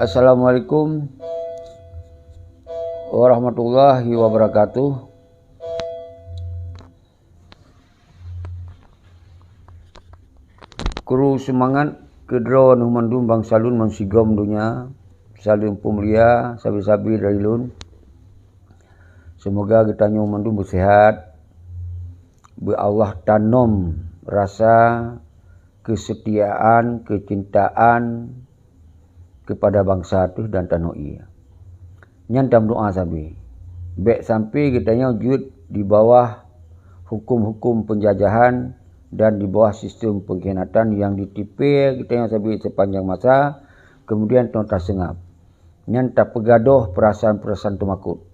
Assalamualaikum warahmatullahi wabarakatuh. Kru semangat kedro nu mandum bang salun mansigom dunia saling pemulia sabi-sabi dari lun. Semoga kita nyu mandum bersehat, Allah tanam rasa kesetiaan, kecintaan kepada bangsa tu dan tanah ia. Nyantam doa sabi. Baik sampai kitanya wujud di bawah hukum-hukum penjajahan dan di bawah sistem pengkhianatan yang ditipu kitanya sabi sepanjang masa, kemudian tonta sengap. Nyanta pegaduh perasaan-perasaan tumakut.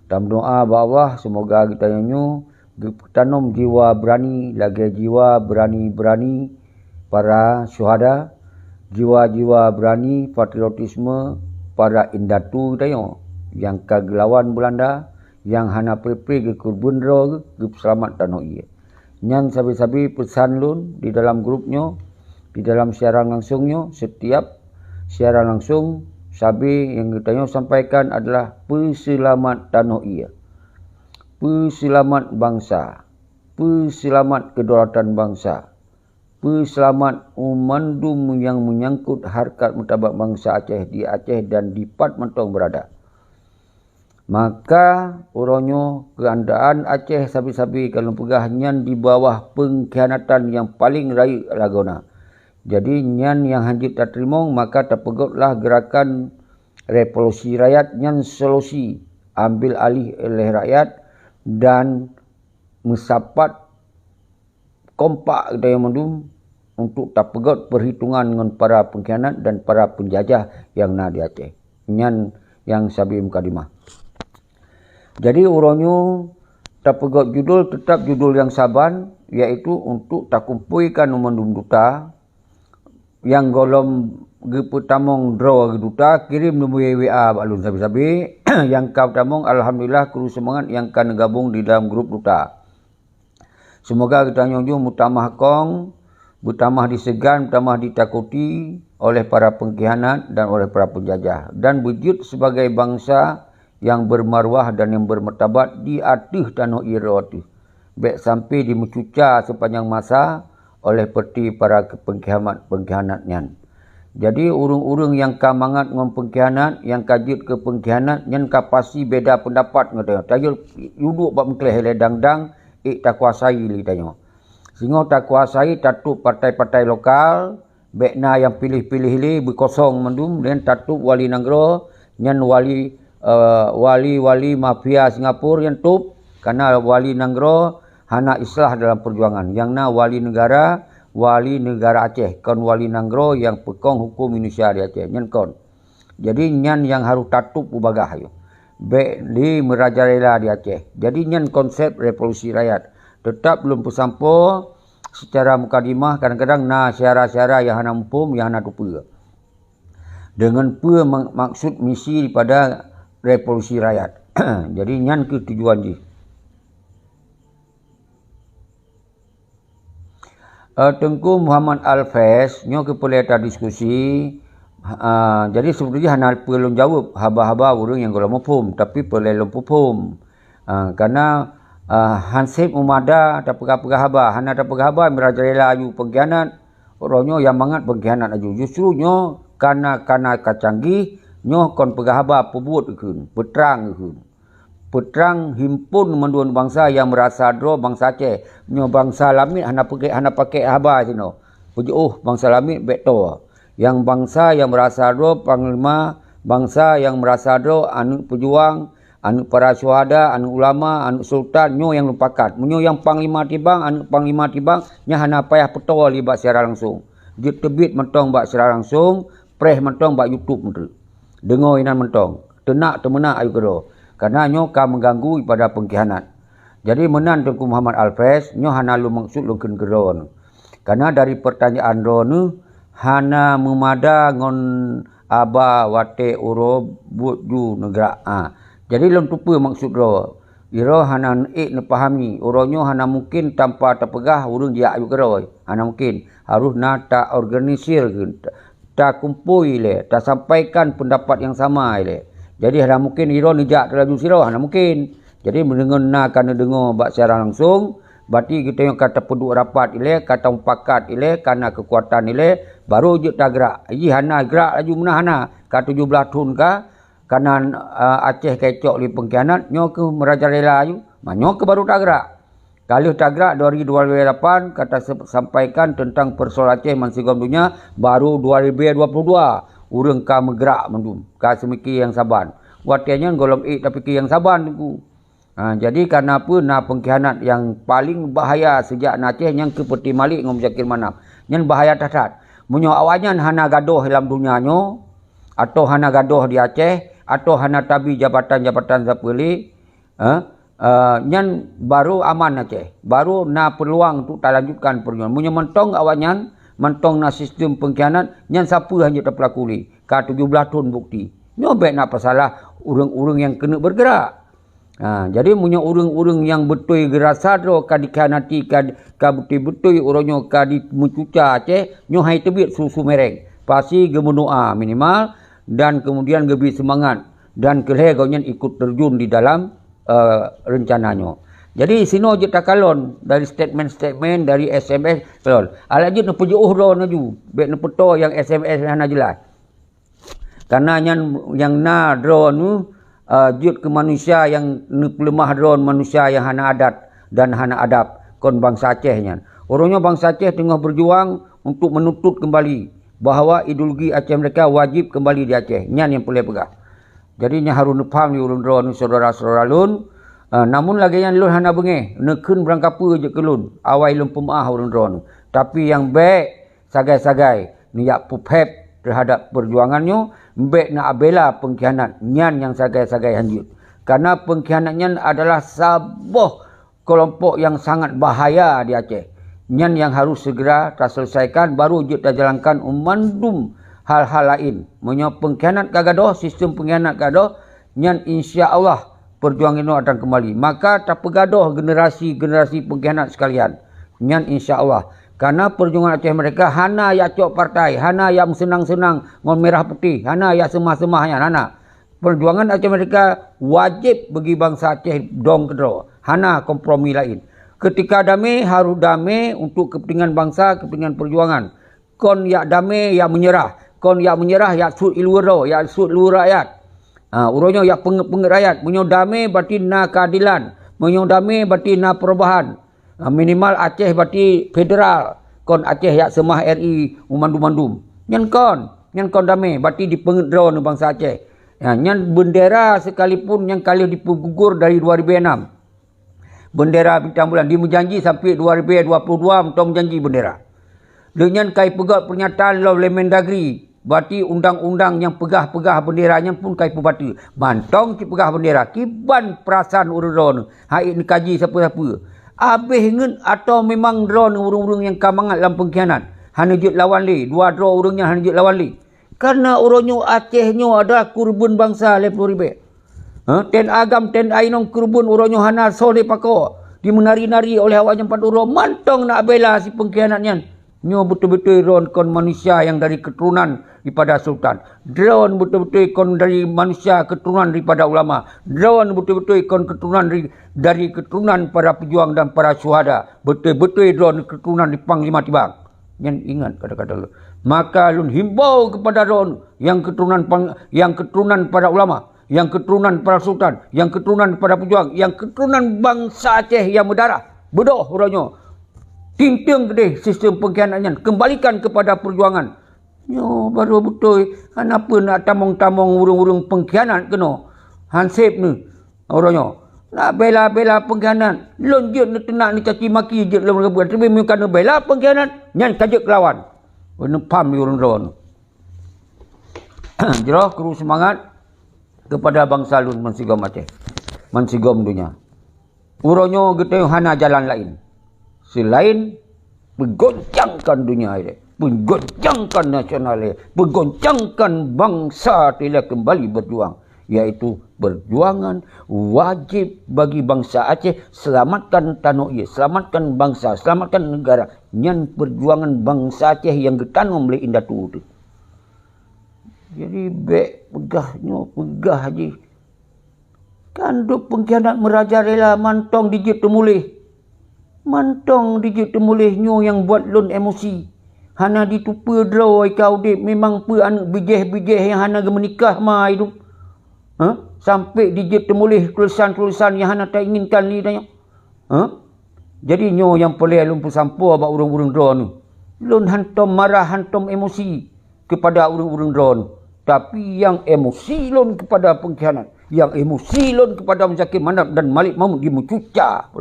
Dalam doa Allah semoga kitanya nyu tanam jiwa berani, lagi jiwa berani-berani para syuhada, jiwa-jiwa berani patriotisme para indatu tayo yang kagelawan Belanda yang hana prepri ke kurbundro ke selamat tanah ia. Nyan sabi-sabi pesan lun di dalam grupnya, di dalam siaran langsungnya, setiap siaran langsung sabi yang kita sampaikan adalah peselamat tanah ia, peselamat bangsa, peselamat kedaulatan bangsa, peselamat umandum yang menyangkut harkat martabat bangsa Aceh di Aceh dan di Pat Mentong berada. Maka uronyo keandaan Aceh sabi-sabi kalau pegah nyan di bawah pengkhianatan yang paling raih lagona. Jadi nyan yang hanjit tak terima, maka terpegotlah gerakan revolusi rakyat nyan solusi ambil alih oleh rakyat dan mesapat kompak daya mendum untuk tak pegot perhitungan dengan para pengkhianat dan para penjajah yang na di Aceh. Nyan yang sabi mukadimah. Jadi uronyo tak pegot judul tetap judul yang saban, iaitu untuk tak kumpuikan umandum duta yang golom geputamong draw duta kirim nombor WA balun sabi-sabi yang kau tamong alhamdulillah kru semangat yang kan gabung di dalam grup duta. Semoga kita nyonjung mutamah kong, bertamah disegan, bertamah ditakuti oleh para pengkhianat dan oleh para penjajah. Dan wujud sebagai bangsa yang bermarwah dan yang bermartabat di atas tanah irati. Baik sampai dimencuca sepanjang masa oleh peti para pengkhianat-pengkhianatnya. Jadi urung-urung yang kamangat dengan pengkhianat, yang kajut ke pengkhianat, yang kapasi beda pendapat ngatanya. Tayul duduk bab mengkleh ledang-dang, tak kuasai li tanya. Sehingga tak kuasai tatup partai-partai lokal, bekna yang pilih-pilih li berkosong mendum dan tatup wali negara, nyan wali mafia Singapura yang tup karena wali negara hana islah dalam perjuangan. Yang na wali negara Aceh, kon wali negara yang pekong hukum Indonesia di Aceh, nyan kon. Jadi nyan yang harus tatup ubagah ayo. Baik di merajalela di Aceh. Jadi nyan konsep revolusi rakyat. Tetap belum pesampo secara mukadimah kadang-kadang na syara-syara yang hana mumpum, yang hana tupu. Dengan maksud misi pada revolusi rakyat. Jadi nyan ke tujuan ji. Tengku Muhammad Al-Faiz nyo ke pelita diskusi. Jadi sebetulnya hana perlu jawab haba-haba orang yang golong mufum tapi perlu pupum. Karena hansip umada tak pegah-pegah haba, hana tak pegah haba merajalela ayu pengkhianat. Orangnya yang mangat pengkhianat aju. Justru nyo karena kacanggih nyo kon pegah haba pebut ikun, peterang ikun. Peterang himpun menduan bangsa yang merasa dro bangsa Aceh. Nyo bangsa Lamit hana pakai haba sino. Puji bangsa Lamit beto. Yang bangsa yang merasa dro panglima, bangsa yang merasa dro anu pejuang, anu para syuhada, anu ulama, anu sultan nyo yang lupakat. Nyo yang panglima tibang, anu panglima tibang nya hana payah peto libat secara langsung. Jit tebit mentong bak secara langsung, preh mentong bak YouTube menteri. Dengar inan mentong. Tenak temenak ayu kedo. Karena nyo ka mengganggu pada pengkhianat. Jadi menan Tengku Muhammad Al-Faiz nyo hana lu maksud lu ken kedo. Karena dari pertanyaan ro nu hana memada ngon aba wate uro buju negara. Jadi lem tupu maksud ro. Iro hana nepahami. Uronyo hana mungkin tanpa terpegah urung dia ayu kedo. Hana mungkin. Harus na tak organisir. tak kumpul le, tak sampaikan pendapat yang sama le. Jadi ada mungkin iro nejak terlaju siro, ada mungkin. Jadi mendengar kena dengar bak secara langsung, berarti kita yang kata peduk rapat ile, kata umpakat ile, karena kekuatan ile, baru je tak gerak. Ji hana gerak laju mana hana, ka 17 tahun ka, kanan Aceh kecok li pengkhianat, nyo ke merajalela ju, nyo ke baru tak gerak. Kalau tak gerak 2028 kata sampaikan tentang persoalan Aceh mansigom dunia, baru 2022 urang ka meggerak mendum, ka semiki yang saban. Watianya golong tapi ki yang saban tu. Jadi karena apa na pengkhianat yang paling bahaya sejak Aceh yang ke peti Malik ngom Zakir Manap. Yang bahaya tatat. Munyo awalnya hana gadoh dalam dunianyo atau hana gadoh di Aceh atau hana tabi jabatan-jabatan zapeli, nyan baru aman Aceh. Baru na peluang untuk tak lanjutkan perjuangan. Munyo mentong awalnya mentong na sistem pengkhianat nyan siapa hanya terpelakuli. Ka 17 tahun bukti. Nyobek nak pasalah urang-urang yang kena bergerak. Jadi punya urang-urang yang betul gerasa ro ka dikhianati ka betul-betul uronyo ka di mencuca Aceh nyo hai tebit susu mereng. Pasti gemenua minimal dan kemudian gebi semangat dan keleh gonyen ikut terjun di dalam rencananya. Jadi sino je takalon dari statement-statement dari SMS kalon. Ala je na pejuh ro naju, bek na peto yang SMS hana jelas. Karena yang na drone nu jut ke manusia yang lemah drone manusia yang hana adat dan hana adab kon bangsa Aceh nyan. Orangnya bangsa Aceh tengah berjuang untuk menuntut kembali bahawa ideologi Aceh mereka wajib kembali di Aceh. Nyan yang boleh pegah. Jadi nya harus faham ni urang drone saudara-saudara lun. Namun lagi yang lun hana bengeh, nekun berangkapa je ke lun. Awai lun pemaah urang drone. Tapi yang baik sagai-sagai ni yak puphep terhadap perjuangannya, mbek nak abela pengkhianat nyan yang sagai-sagai hanjut. Karena pengkhianatnya adalah sebuah kelompok yang sangat bahaya di Aceh. Nyan yang harus segera terselesaikan, baru je terjalankan umandum hal-hal lain. Menyo pengkhianat kagadoh, sistem pengkhianat kagadoh, nyan insya-Allah perjuangan itu akan kembali. Maka tak pegadoh generasi-generasi pengkhianat sekalian. Nyan insya-Allah. Karena perjuangan Aceh mereka hana ya cok partai, hana yang senang-senang ngon merah putih, hana ya semah-semahnya, hana. Perjuangan Aceh mereka wajib bagi bangsa Aceh dong kedro, hana kompromi lain. Ketika damai harus damai untuk kepentingan bangsa, kepentingan perjuangan. Kon ya damai ya menyerah, kon ya menyerah ya sud ilwero, ya sud lu rakyat. Uronyo ya penget rakyat, menyo damai berarti na keadilan, menyo damai berarti na perubahan. Minimal Aceh berarti federal. Kon Aceh yak semah RI umandum-mandum. Nyan kon damai berarti dipengedro ni bangsa Aceh. Nyan bendera sekalipun yang kali dipugugur dari 2006. Bendera bintang bulan dia menjanji sampai 2022 mentong menjanji bendera. Dengan kai pegat pernyataan law Mendagri, berarti undang-undang yang pegah-pegah benderanya pun kai pebatu. Mantong ki pegah bendera, kiban perasaan urun-urun. Hai ni kaji siapa-siapa. Habis ngen atau memang drone urung-urung yang kamangat dalam pengkhianat. Hanya jut lawan li. Dua draw urungnya hanya jut lawan li. Karena urungnya Acehnya ada kurban bangsa lepur ribe. Ten agam, ten ainong kurban urungnya hana sole pako. Dimenari-nari oleh awaknya 4 urung. Mantong nak bela si pengkhianatnya. Nyo betul-betul drone kon manusia yang dari keturunan daripada sultan. Drone betul-betul kon dari manusia keturunan daripada ulama. Drone betul-betul kon keturunan dari keturunan para pejuang dan para syuhada. Betul-betul drone keturunan di Panglima Tibang. Yang ingat kata-kata lu. Maka lun himbau kepada drone yang keturunan para ulama, yang keturunan para sultan, yang keturunan para pejuang, yang keturunan bangsa Aceh yang berdarah. Bedoh orangnya. Ting-ting gede sistem pengkhianatnya. Kembalikan kepada perjuangan. Yo baru betul. Kenapa nak tamong-tamong urung-urung pengkhianat kena? Hansip ni. Orangnya. Nak bela-bela pengkhianat. Lonjut ni tenak ni caci maki je dalam rebuan. Tapi mereka nak bela pengkhianat. Nyan kajak lawan. Pam ni orang-orang. Jeroh kru semangat kepada bangsa lun Mansigom Aceh. Mansigom dunia. Urangnya gede hana jalan lain. Selain menggoncangkan dunia ini, menggoncangkan nasional ini, menggoncangkan bangsa ini kembali berjuang, yaitu perjuangan wajib bagi bangsa Aceh selamatkan tanah ia, selamatkan bangsa, selamatkan negara. Nyan perjuangan bangsa Aceh yang getanum oleh Indatu itu. Jadi bek pegah je. Kan duk pengkhianat merajalela mantong dijit temulih. Mantong dijit temulih nyo yang buat lun emosi. Hana ditupa draw kau dip memang pe anak bijeh-bijeh yang hana menikah mai tu. Sampai dijit temulih tulisan-tulisan yang hana tak inginkan ni tanya. Jadi nyo yang boleh lun pesampur abak urang-urang draw ni. Lun hantom marah, hantom emosi kepada urang-urang draw ni. Tapi yang emosi lun kepada pengkhianat, yang emosi lun kepada Muzakir Manap dan Malik Mahmud di mencucah.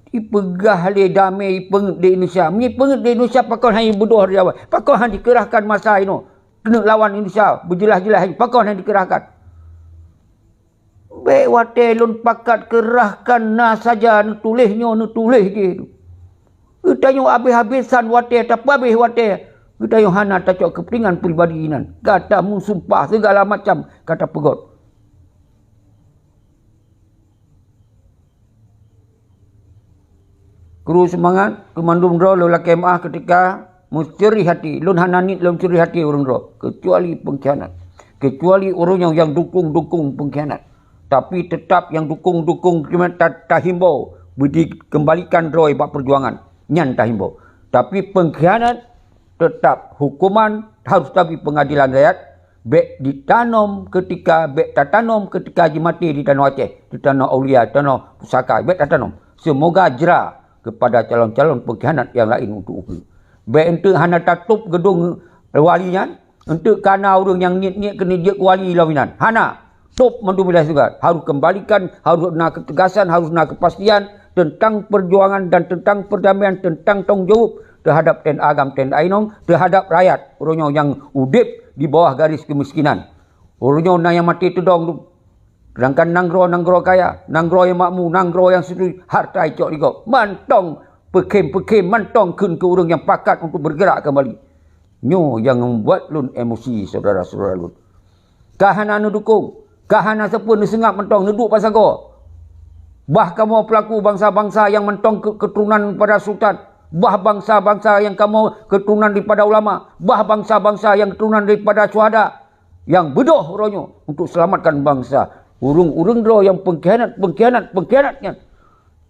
Dipegah le damai pengit di Indonesia. Ni pengit di Indonesia pakon hanya bodoh dari awal. Pakon hanya dikerahkan masa ini. Kena lawan Indonesia. Berjelas-jelas pakon hanya dikerahkan. Baik wate lun pakat kerahkan na saja nutulisnya nutulis je tu. Kita yang habis-habisan wate tak habis wate. Kita yang hana tak cok kepentingan peribadi inan. Kata sumpah segala macam kata pegot. Kru semangat kemandum draw lola kemah ketika mencuri hati. Lun hananit lun curi hati orang draw. Kecuali pengkhianat. Kecuali orang yang dukung pengkhianat. Tapi tetap yang dukung tak himbau. Dikembalikan draw buat perjuangan. Nyan tak himbau. Tapi pengkhianat tetap hukuman harus tapi pengadilan rakyat. Bek ditanam ketika Haji mati di Tanah Aceh. Di Tanah Aulia, Tanah Pusaka. Bek tak tanam. Semoga jera kepada calon-calon pengkhianat yang lain untuk ukur. Baik untuk hana tatup gedung walinya, untuk kana orang yang niat-niat kena je wali lawinan. Hana tup mendumilah juga. Harus kembalikan, harus nak ketegasan, harus nak kepastian tentang perjuangan dan tentang perdamaian, tentang tanggungjawab terhadap TNI Agam, TNI Ainong, terhadap rakyat. Orangnya yang udip di bawah garis kemiskinan. Orangnya yang mati tedong tu. Sedangkan nanggro kaya, nanggro yang makmu, nanggro yang setuju, harta icok dikau. Mantong, pekim, mantong kun ke orang yang pakat untuk bergerak kembali. Nyo yang membuat lun emosi, saudara-saudara lun. Kahana nu dukung, kahana siapa nu sengap mentong, nu duk pasal kau. Bah kamu pelaku bangsa-bangsa yang mentong keturunan pada sultan. Bah bangsa-bangsa yang kamu keturunan daripada ulama. Bah bangsa-bangsa yang keturunan daripada syuhada. Yang bedoh orangnya untuk selamatkan bangsa. Urung-urung draw yang pengkhianatnya.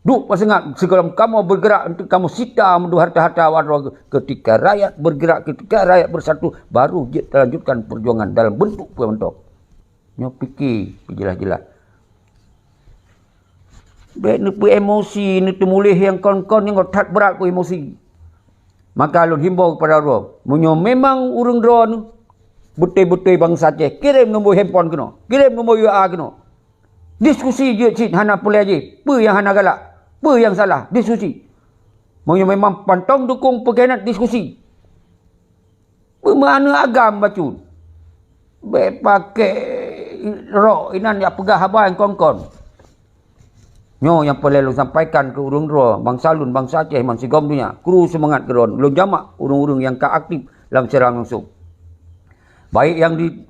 Duk pasangak segala kamu bergerak untuk kamu sita mendu harta-harta warga. Ketika rakyat bergerak, ketika rakyat bersatu, baru kita lanjutkan perjuangan dalam bentuk pembentuk. Nyo fikir jelas-jelas. Baik ni emosi ni temulih yang kon-kon yang tak berat ku emosi. Maka lun himbau kepada draw. Menyo memang urung draw ni betul-betul bangsa Aceh. Kirim nombor handphone kena. Kirim nombor WA kena. Diskusi je cik hana boleh je. Apa yang hana galak? Apa yang salah? Diskusi. Memang pantong dukung pengkhianat diskusi. Mana agam bacun. Baik pakai rok inan yang pegah habar yang kongkon. Nyo yang boleh lu sampaikan ke urung draw. Bangsa lun, bangsa Aceh, man sigom dunia. Kru semangat keron. Lu jamak urung-urung yang tak aktif dalam serang langsung. Baik yang di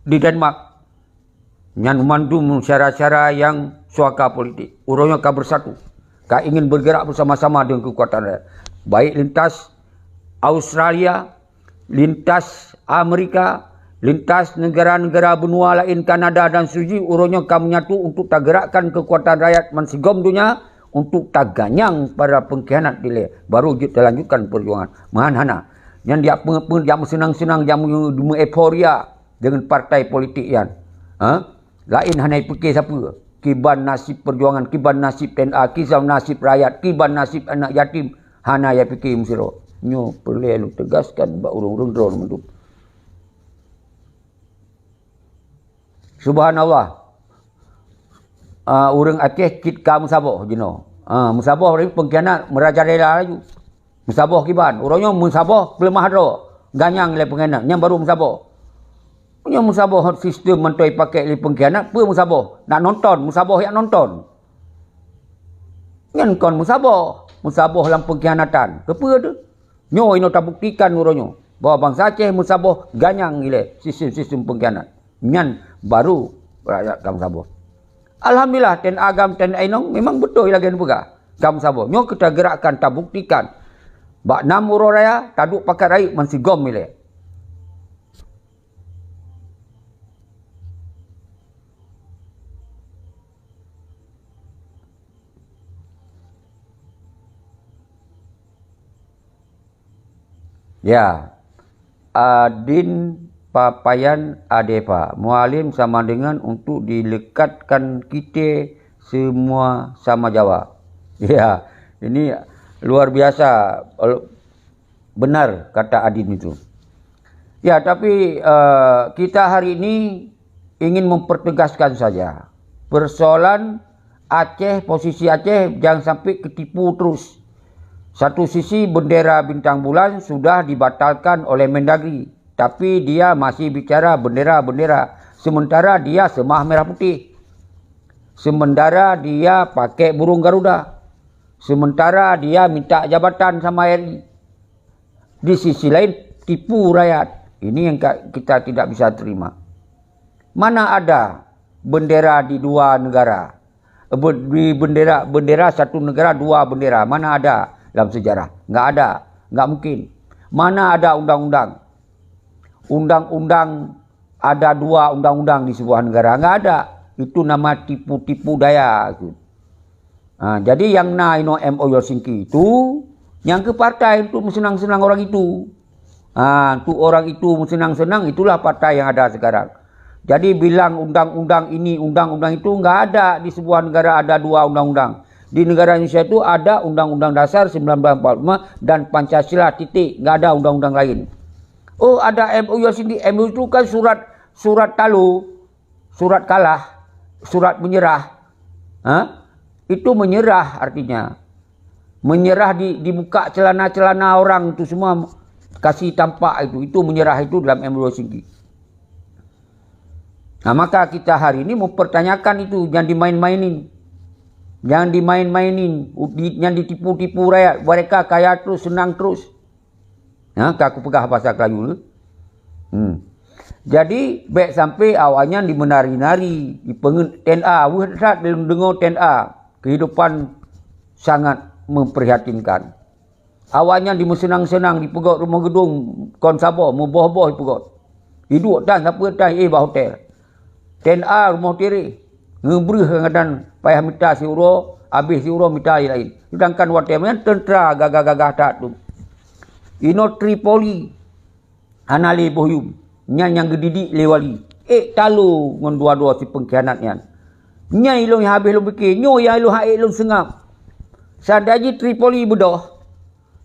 Denmark. Yang memandum syarat-syarat yang suaka politik. Orangnya akan bersatu. Kau ingin bergerak bersama-sama dengan kekuatan rakyat. Baik lintas Australia, lintas Amerika, lintas negara-negara benua lain Kanada dan Suji. Orangnya akan menyatu untuk tak gerakkan kekuatan rakyat mansigom dunia. Untuk tak ganyang para pengkhianat dile. Baru kita lanjutkan perjuangan. Mahan-hana. Yang dia senang-senang, dia euforia dengan partai politik yang. Lain hanai fikir siapa? Kiban nasib perjuangan, kiban nasib TNI, kiban nasib rakyat, kiban nasib anak yatim. Hana ya fikir mesiro. Nyo perlu tegaskan bak urung-urung draw mendu. Subhanallah. Orang Aceh kitka musabah jeno. Musabah dari pengkhianat merajalela laju. Musabah kiban. Orangnya musabah pelemah draw. Ganyang le pengkhianat. Yang baru musabah. Punya musabah sistem mentoi pakai li pengkhianat, apa musabah? Nak nonton, musabah yang nonton. Yang kon musabah dalam pengkhianatan. Apa tu? Nyo ino tak buktikan urangnya bahawa bangsa Aceh musabah ganyang gile sistem pengkhianat. Nyan baru rakyat kamu musabah. Alhamdulillah TNI Agam, TNI Ainong memang betul lagi juga. Kamu musabah. Nyo kita gerakkan tak buktikan. Bak 6 orang raya taduk pakai rakyat mansigom gile. Ya. Adin papayan adepa. Mualim sama dengan untuk dilekatkan kita semua sama Jawa. Ya. Ini luar biasa. Benar kata Adin itu. Ya, tapi kita hari ini ingin mempertegaskan saja. Persoalan Aceh, posisi Aceh jangan sampai ketipu terus. Satu sisi bendera bintang bulan sudah dibatalkan oleh Mendagri. Tapi dia masih bicara bendera-bendera. Sementara dia semah merah putih. Sementara dia pakai burung Garuda. Sementara dia minta jabatan sama RI. Di sisi lain tipu rakyat. Ini yang kita tidak bisa terima. Mana ada bendera di dua negara? Di bendera satu negara dua bendera. Mana ada dalam sejarah? Enggak ada. Enggak mungkin. Mana ada undang-undang? Undang-undang ada dua undang-undang di sebuah negara. Enggak ada. Itu nama tipu-tipu daya. Jadi yang ino MOU Helsinki itu yang ke partai untuk senang-senang orang itu. Untuk orang itu senang-senang itulah partai yang ada sekarang. Jadi bilang undang-undang ini, undang-undang itu enggak ada. Di sebuah negara ada dua undang-undang. Di negara Indonesia itu ada Undang-Undang Dasar 1945 dan Pancasila titik. Enggak ada undang-undang lain. Oh, ada MOU sini. MOU itu kan surat talu, surat kalah, surat menyerah. Itu menyerah artinya. Menyerah dibuka celana-celana orang itu semua kasih tampak itu. Itu menyerah itu dalam MOU Helsinki. Maka kita hari ini mempertanyakan itu. Jangan dimain-mainin. Jangan dimain-mainin. Jangan ditipu-tipu rakyat. Mereka kaya terus, senang terus. Aku pegah bahasa Melayu. Jadi, baik sampai awalnya dimenari-nari. TNA. Saat dengar TNA. Kehidupan sangat memprihatinkan. Awalnya disenang-senang. Dipegot rumah gedung. Kon Sabah. Memboh-boh dipegot. Hidup dan siapa tak bah hotel. TNA rumah tiri. Ngebrih kadang payah minta si euro. Habis si euro minta lain. Sedangkan hotelnya tentera gagah-gagah tak tu. Ino Tripoli. Anali bohyum. Yang gedidik lewali. Talu ngon dua-dua si pengkhianatnya. Nyai ilung yang habis ilung fikir. Nyo yang ilung haik ilung sengap. Sadaji Tripoli bedoh.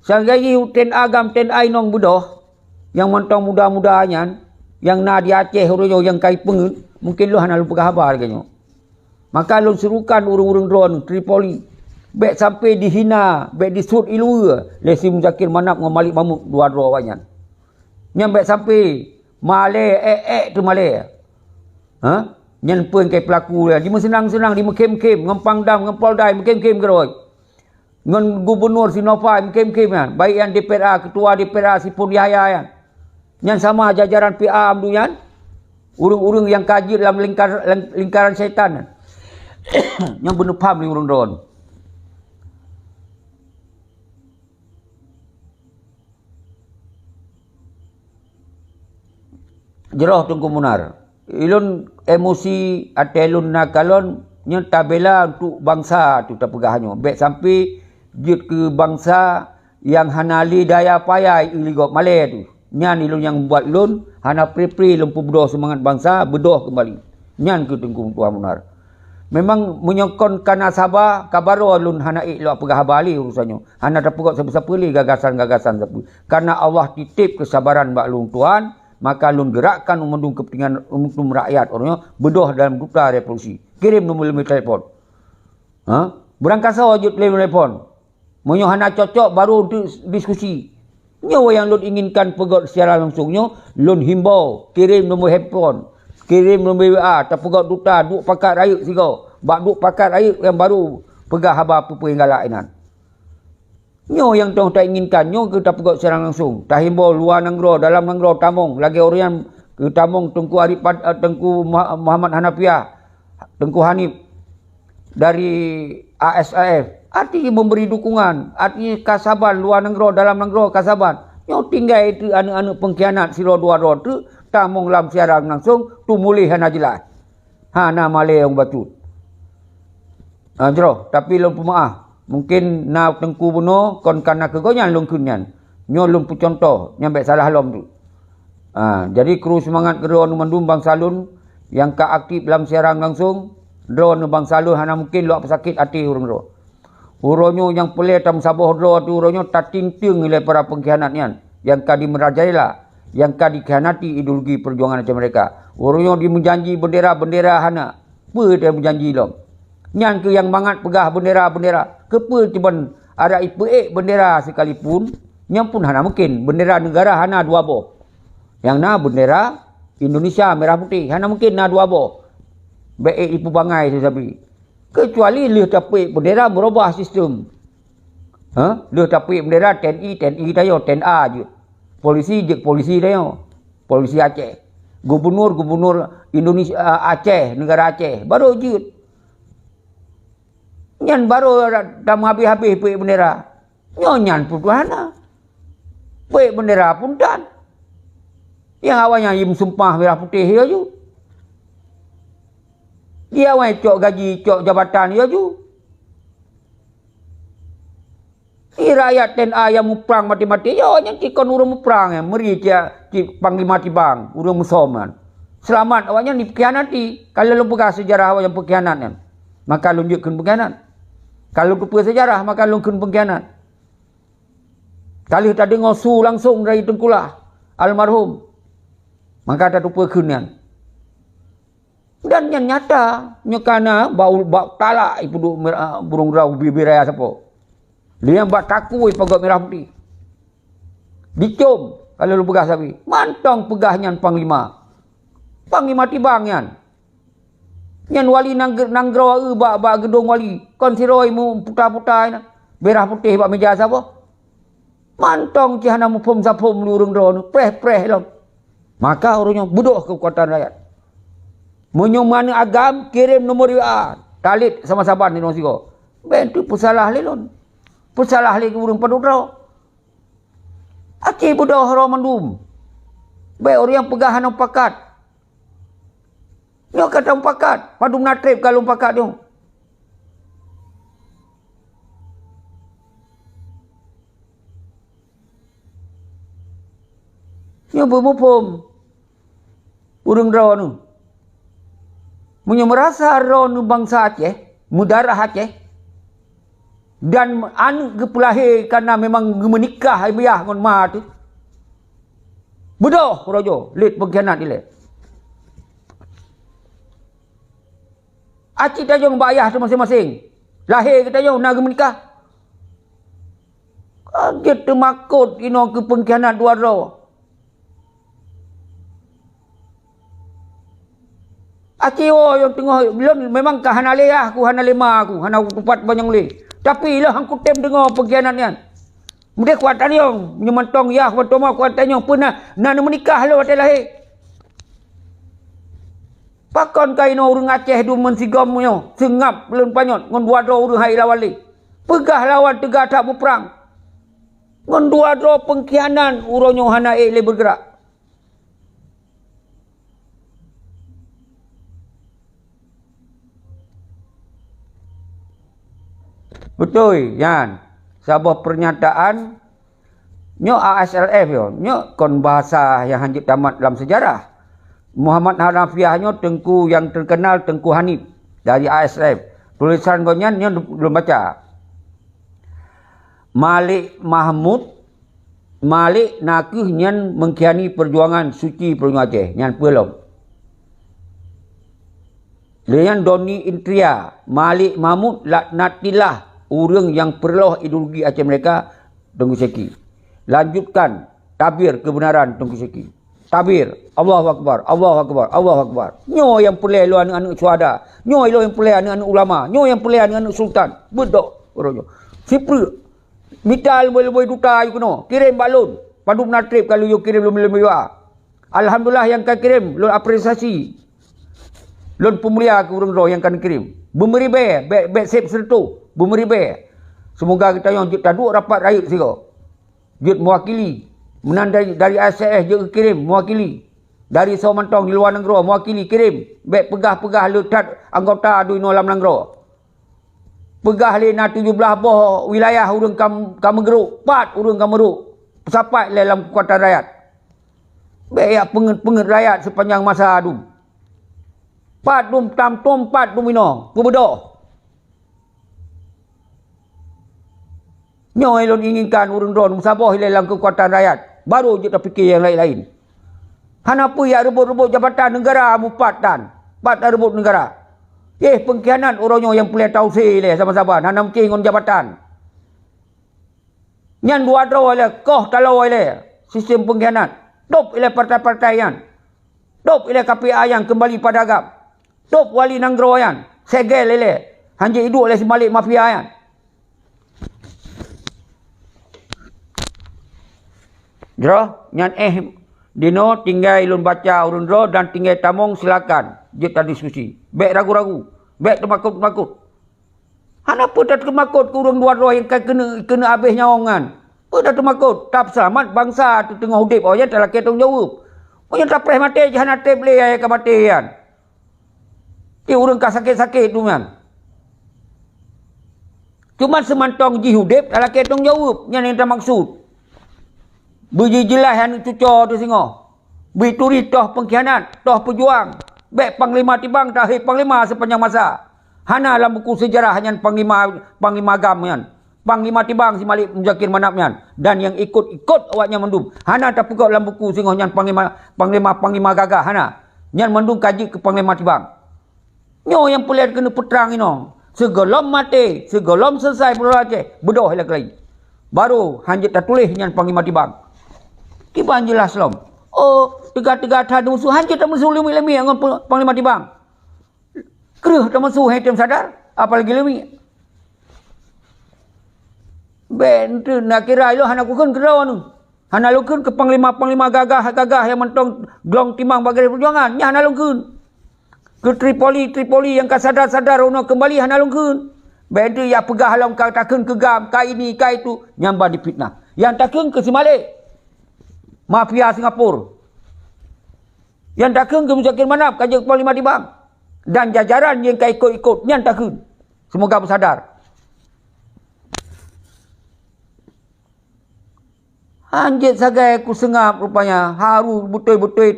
Sadaji TNA agam TNA inong bedoh. Yang mentang muda-mudanya. Yang na di Aceh yang kai pengut. Mungkin lu hanya lupa khabar kayaknya. Maka lu serukan urung-urung drone Tripoli. Baik sampai dihina, baik disut ilua. Lesi Muzakir Manap dengan Malik Mahmud dua-dua awanyan. Yang baik sampai Malay tu Malay. Yang pun kai pelaku dia. Dia senang-senang, dia mekem-kem, ngempang dam, ngempol dai, mekem-kem geroi. Ngan gubernur Sinopha mekem-kem kan. Baik yang DPRA, ketua DPRA Sipun Yahya kan. Yang sama jajaran PA amduyan. Urung-urung yang kaji dalam lingkaran syaitan. Yang benar paham ni urung drone. Jeroh Tengku Munar. Ilun emosi atau ilun nakalon nya tabela untuk bangsa tu tak pegahannya. Baik sampai jut ke bangsa yang hanali daya payah iligok Malay tu. Nyan ilun yang buat lun hana pri-pri lempu bedoh semangat bangsa bedoh kembali. Nyan ke Tengku Tuan Munar. Memang menyokon kana Sabah kabaro lun hana lo pegah bali urusannya. Hana dapat siapa-siapa li gagasan-gagasan siapa. Karena Allah titip kesabaran bak lun tuan, maka lun gerakkan mendung kepentingan umum rakyat orangnya bedoh dalam duta revolusi. Kirim nombor telefon. Berangkat sawa jut telefon. Menyo hana cocok baru untuk diskusi. Nyawa yang lun inginkan pegot secara langsungnya, lun himbau, kirim nombor handphone, kirim nombor WA, tak pegot duta, duk pakat rakyat sigo. Bak duk pakat rakyat yang baru pegah haba apa yang galak inan. Nyo yang tong tak inginkan, nyo kita pegot secara langsung. Tak himbau luar Nanggro, dalam Nanggro, Tamong, lagi orang ke Tamong, Tengku Muhammad Hanafiah, Tengku Hanif dari ASAF. Artinya memberi dukungan. Artinya kasaban luar Nanggro, dalam Nanggro, kasaban. Yang tinggal itu anak-anak pengkhianat silo dua-dua tu. Tamong lam siaran langsung. Tu mulih hana jelas. Hana malay yang batu. Jeroh. Tapi lom pemaaf. Mungkin na Tengku Buno. Kon kana kegonyan long kunyan. Nyo lum pu contoh nyampe salah lom tu. Jadi kru semangat geron mendum bang salun yang ka aktif dalam siaran langsung drone bang salun hana mungkin luak pesakit hati urang ro. Uronyo yang pelai tam saboh dro tu uronyo tatinting oleh para pengkhianat nian yang ka dimerajailah, yang ka dikhianati ideologi perjuangan macam mereka. Uronyo dimenjanji bendera-bendera hana. Apa dia berjanji lom? Nyan ke yang mangat pegah bendera-bendera. Kepa cuman ada ipeek bendera sekalipun, yang pun hana mungkin. Bendera negara hana 2 boh. Yang na bendera Indonesia merah putih hana mungkin na 2 boh. Baik ipu bangai sesabi. Kecuali leh tapik bendera berubah sistem. Leh tapik bendera TNI tayo, TNA je. Polisi je polisi tayo. Polisi Aceh. Gubernur Indonesia Aceh, negara Aceh. Baru je. Nyan baru dah habis-habis pek bendera. Nyan pun hana. Pek bendera pun dan. Yang awalnya im sumpah merah putih ya ju. Dia awal cok gaji, cok jabatan ya ju. Rakyat TNA yang muprang mati-mati, ya yang cikon urang muprang ya. Meri cik panglima tibang, urang musoman. Selamat awaknya dipekhianati. Kalau lu pegang sejarah awak yang pengkhianat kan. Maka lu tunjukkan pengkhianat. Kalau lupa sejarah, maka lu kena pengkhianat. Kalau tak dengar su langsung dari Tengkulah almarhum, maka tak lupa kena. Dan yang nyata, nyekana bau talak ipu burung rau bibiraya siapa. Dia buat kaku pagot merah putih. Dicom kalau lu pegah sabi. Mantong pegahnya panglima. Panglima tibang yan. Yan wali nanggro ba gedung wali. Kon siroi mu putar-putar na. Merah putih bak meja siapa? Mantong cihana mu pom sapom lurung drone. Preh-preh lom. Maka orangnya buduh kekuatan rakyat. Menyo mana agam kirim nomor WA. Talit sama saban ni nong bentu pesalah lelon. Pesalah lagi urang padudra. Aceh budoh ro mandum. Baik orang yang pegahan pakat. Nyo kata pakat, padum natrip kalau pakat nyo. Nyo bermupum. Urang dra nu. Munyo merasa ro nu bangsa Aceh, mudarah Aceh. Dan anu kepulahir karena memang menikah ibiah ngon ma tu. Bodoh rojo, lit pengkhianat ile. Acik tajong bayah tu masing-masing. Lahir kita tajong nak menikah. Kaget termakut ino ke pengkhianat dua ro. Acik yang tengah belum memang hana leyah aku, hana lima aku, hana kupat banyak le. Tapi lah hangku tem dengar pengkhianat nian. Mudah kuat tanyong, menyemantong ya kuat toma kuat tanyong pernah nak menikah lo ada lahir. Pakon kaino urang Aceh du mensigam nyo, sengap belum panyot ngon dua dro urang hai lawali. Pegah lawan tegah tak berperang. Ngon dua dro pengkhianat uronyo hana le bergerak. Betul, Yan. Sebuah pernyataan nyo ASLF yo, nyo kon bahasa yang hanjit tamat dalam sejarah. Muhammad Hanafiah nyo tengku yang terkenal Tengku Hanif dari ASLF. Tulisan gonyan nyo belum baca. Malik Mahmud Malik nakuh nyan mengkhiani perjuangan suci perjuangan Aceh, nyan pelom. Dengan Doni Intria, Malik Mahmud laknatilah orang yang perloh ideologi Aceh mereka Tengku Seki. Lanjutkan tabir kebenaran Tengku Seki. Tabir Allahu Akbar, Allahu Akbar, Allahu Akbar. Nyo yang pelai lu anak-anak suhada. Nyo yang pelai anak-anak ulama. Nyo yang pelai anak-anak sultan. Bedok orangnya. Sipri. Mital boleh duta you kuno. Kirim balon. Padum natrip kalau you kirim lebih alhamdulillah yang kan kirim lu apresiasi. Lu pemulia ke orang roh yang kan kirim. Bumeri be sip sertu. Bumeri be. Semoga kita yang taduk rapat rakyat siko. Jut mewakili. Menang dari ASF je kirim mewakili. Dari Somantong di luar negara mewakili kirim. Baik pegah-pegah letat anggota di dalam negara. Pegah lena 17 boh wilayah urang kam geruk. 4 urang kam geruk. Sapai dalam kekuatan rakyat. Baik penget rakyat sepanjang masa tu. Pat dum tam tom pat dum ino. Pubedo. Nyo elon inginkan urang ron musabah dalam kekuatan rakyat. Baru je terfikir yang lain-lain. Hanapa ya rebut-rebut jabatan negara mupat dan. Pat rebut negara. Pengkhianat orangnya yang boleh tahu sih le sama-sama. Nanam cingon jabatan. Nyan dua draw le koh talau le sistem pengkhianat. Dop ile partai-partai yan. Dop ile KPA yang kembali pada agam. Dop wali nanggro yan. Segel le. Hanya hidup le semalik mafia yan. Jero nyan dino tinggal ilun baca urun dro dan tinggal tamong silakan. Kita diskusi. Baik ragu-ragu. Baik termakut-makut. Hanapa tak termakut ke urang dua roh yang kena habis nyawangan. Dah termakut. Tak selamat bangsa tu tengah hudip. Oh, yang tak laki tanggungjawab. Oh, yang tak pernah mati. Jangan hati boleh yang akan mati. Urang kah sakit-sakit tu kan. Cuma semantong ji hudip. Tak laki tanggungjawab. Yang tak maksud. Beri jelas yang cucur tu singoh. Beri turi toh pengkhianat. Toh pejuang. Baik panglima tibang terakhir panglima sepanjang masa. Hana dalam buku sejarah hanya panglima agam kan. Panglima tibang si Malik Muzakir Manap kan. Dan yang ikut awaknya mendum. Hana tak pegau dalam buku singoh yang panglima gagah hana. Yang mendum kaji ke panglima tibang. Nyo yang boleh kena peterang ino. Segolom mati, segolom selesai Pulau Aceh, bedoh lagi. Baru hanya tak tulis yang panglima tibang. Tibang jelas lom. Oh, tegak-tegak ada musuh. Hancur tak musuh lemi-lemi dengan panglima tibang. Keruh tak musuh hitam sadar. Apalagi lemi. Ben tu nak kira ilo hana kukun kerau anu. Hana lukun ke panglima gagah yang mentong glong timang bagi perjuangan. Nya hana lukun. Ke Tripoli yang ka sadar-sadar ono kembali hana lukun. Ben tu ya pegah halam ka takun ke gam, ka ini, ka itu nyamba dipitnah. Yang takun ke Simalik. Mafia Singapura. Yang takun ke Muzakir Manap, kaji panglima tibang. Dan jajaran yang kau ikut-ikut, yang takun. Semoga bersadar. Anjit sagai aku sengap rupanya. Haru betul-betul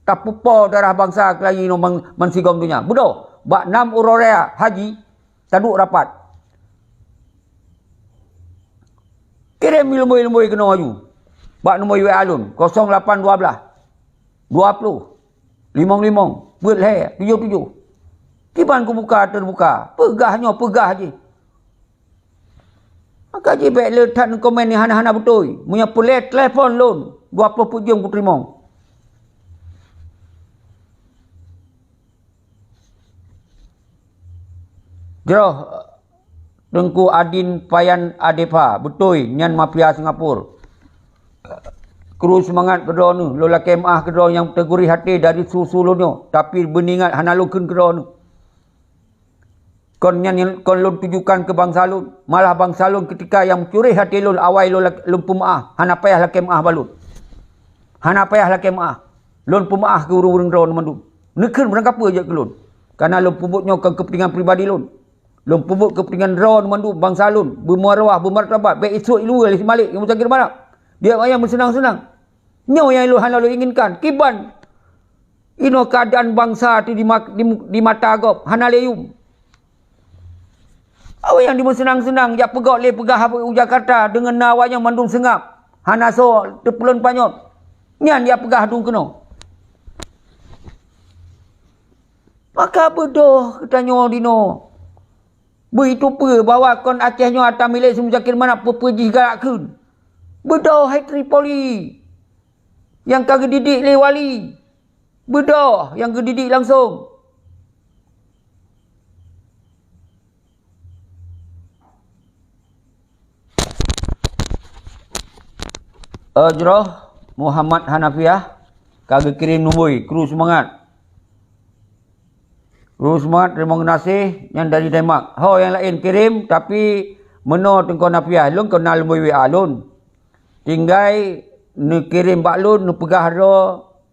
tak pupa darah bangsa kelai no mensigong dunia. Bodoh. Bak 6 Urorea haji, taduk rapat. Kirim ilmu-ilmu kena maju. Bak nombor UA alun 0812 20 55 buat leh 77. Kiban ku buka terbuka. Pegah je. Maka je baik letak komen ni hana-hana betul. Punya pelet telefon lun 20 pujung ku terima. Jeroh Tengku Adin Payan Adepa betul nyan mafia Singapura. Kru semangat kedua nu, lola kemah kedua yang tergurih hati dari susulunyo, tapi beningat hana lukun kedua nu. Kon lun tujukan ke bangsa lun, malah bangsa lun ketika yang curi hati lun awai lun pumaah, hana payah kemah balun. Hana payah kemah. Lun pumaah ke urung-urung kedua nu mandu. Nekun berangkap apa je ke lun. Karena lun pubutnya ke kepentingan pribadi lun. Lun pubut kepentingan kedua nu mandu bangsa lun, bermuarwah, bermartabat, baik esok ilu ali Malik yang Muzakir Manap. Dia yang bersenang-senang. Nyo yang Tuhan lalu inginkan. Kiban. Ino keadaan bangsa itu di mata agop. Hana leyum. Awak yang dimensenang-senang. Jak pegak le pegah Jakarta. Dengan nawanya mandung sengap. Hana so terpelun panyot. Nyan dia pegah dung kena. Maka bedoh katanya dino. Begitu pe bawa kon Acehnya atas milik Muzakir Manap pergi galakkan. Bedoh hai Tripoli. Yang kagak didik le wali. Bedoh yang gedidik langsung. Ajrah Muhammad Hanafiah kagak kirim nombor kru semangat. Kru semangat terima kasih yang dari Denmark. Ho yang lain kirim tapi meno tengko Hanafiah lun kena nombor WA lun. Tinggal ni kirim baklun ni pegah ro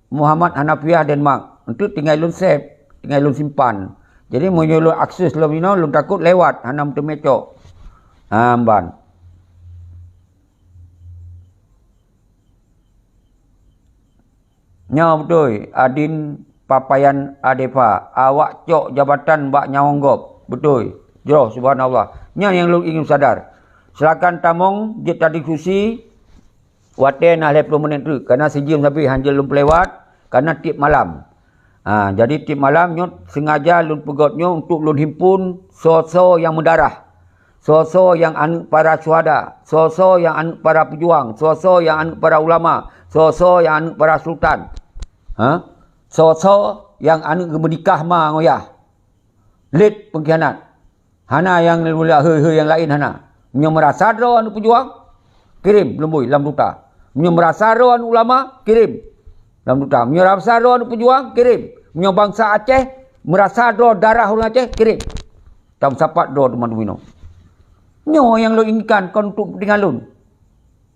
Muhammad Hanafiah Denmark. Untuk tinggal lun save, tinggal lun simpan. Jadi mau lun akses lun ini lun takut lewat hanam temecok. Amban. Nya betul. Adin papayan adepa. Awak cok jabatan bak nyawonggop. Betul. Jero subhanallah. Nya yang lu ingin sadar. Silakan tamong dia tadi diskusi. Waten nah 20 minit tu. Karena sejam sampai hanjil lum pelewat. Karena tip malam. Jadi tip malam nyot sengaja lun pegotnya untuk lun himpun so-so yang mendarah. So-so yang anak para syuhada. So-so yang anak para pejuang. So-so yang anak para ulama. So-so yang anak para sultan. So-so yang anak menikah ma ngoyah. Lid pengkhianat. Hana yang yang lain hana. Menyo merasa ro anu pejuang, kirim lembui lam duta. Menyo merasa ro anu ulama, kirim lam duta. Menyo merasa ro anu pejuang, kirim. Menyo bangsa Aceh merasa ro darah orang Aceh, kirim. Tam sapat ro teman mino. Nyo yang lo inginkan kon untuk kepentingan lun.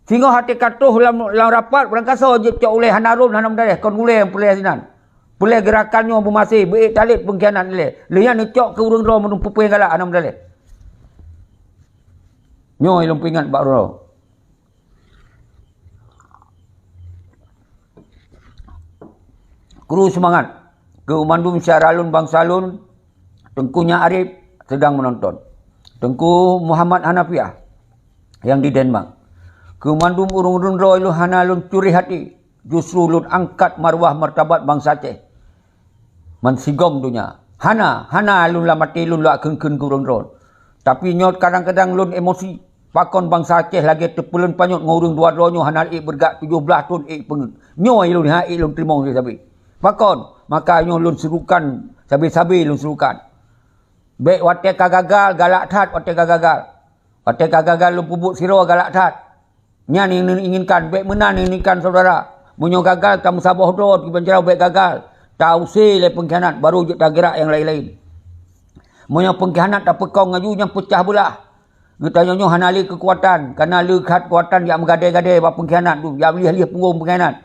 Sehingga hati katuh lam rapat berangkaso je cok oleh hanarun hanam dareh kon oleh yang peleh sinan. Peleh gerakannya bermasih beik talit pengkhianat le. Lian ni cok ke urang ro menung pupui galak hanam dareh. Nyo ilmu pingat bak ro. Kru semangat. Ke Umandum Syaralun Bangsa Lun. Tengkunya Arif sedang menonton. Tengku Muhammad Hanafiah yang di Denmark. Kemandum urung-urung roh lu hana lun curi hati. Justru lun angkat marwah martabat bangsa Aceh. Mansigom dunia. Hana lun lah mati lun lah kengkeng kurung roh. Tapi nyot kadang-kadang lun emosi. Pakon bangsa Aceh lagi terpulun panyot ngurung dua rohnya hana bergak 17 tahun pengen. Nyoy lun lun terima sabi. Pakon maka lun serukan sabi-sabi lun serukan. Baik watek gagal galak tat watek gagal. Watek gagal lu pubuk siro galak tat. Nya ni inginkan baik menan inginkan saudara. Munyo gagal kamu sabah do di penjara baik gagal. Tahu si le pengkhianat baru je tak gerak yang lain-lain. Munyo pengkhianat tak pekong ngaju yang pecah belah. Kita nyo hanali kekuatan karena lu khat kekuatan yang menggadai-gadai bab pengkhianat tu, yang lih-lih punggung pengkhianat.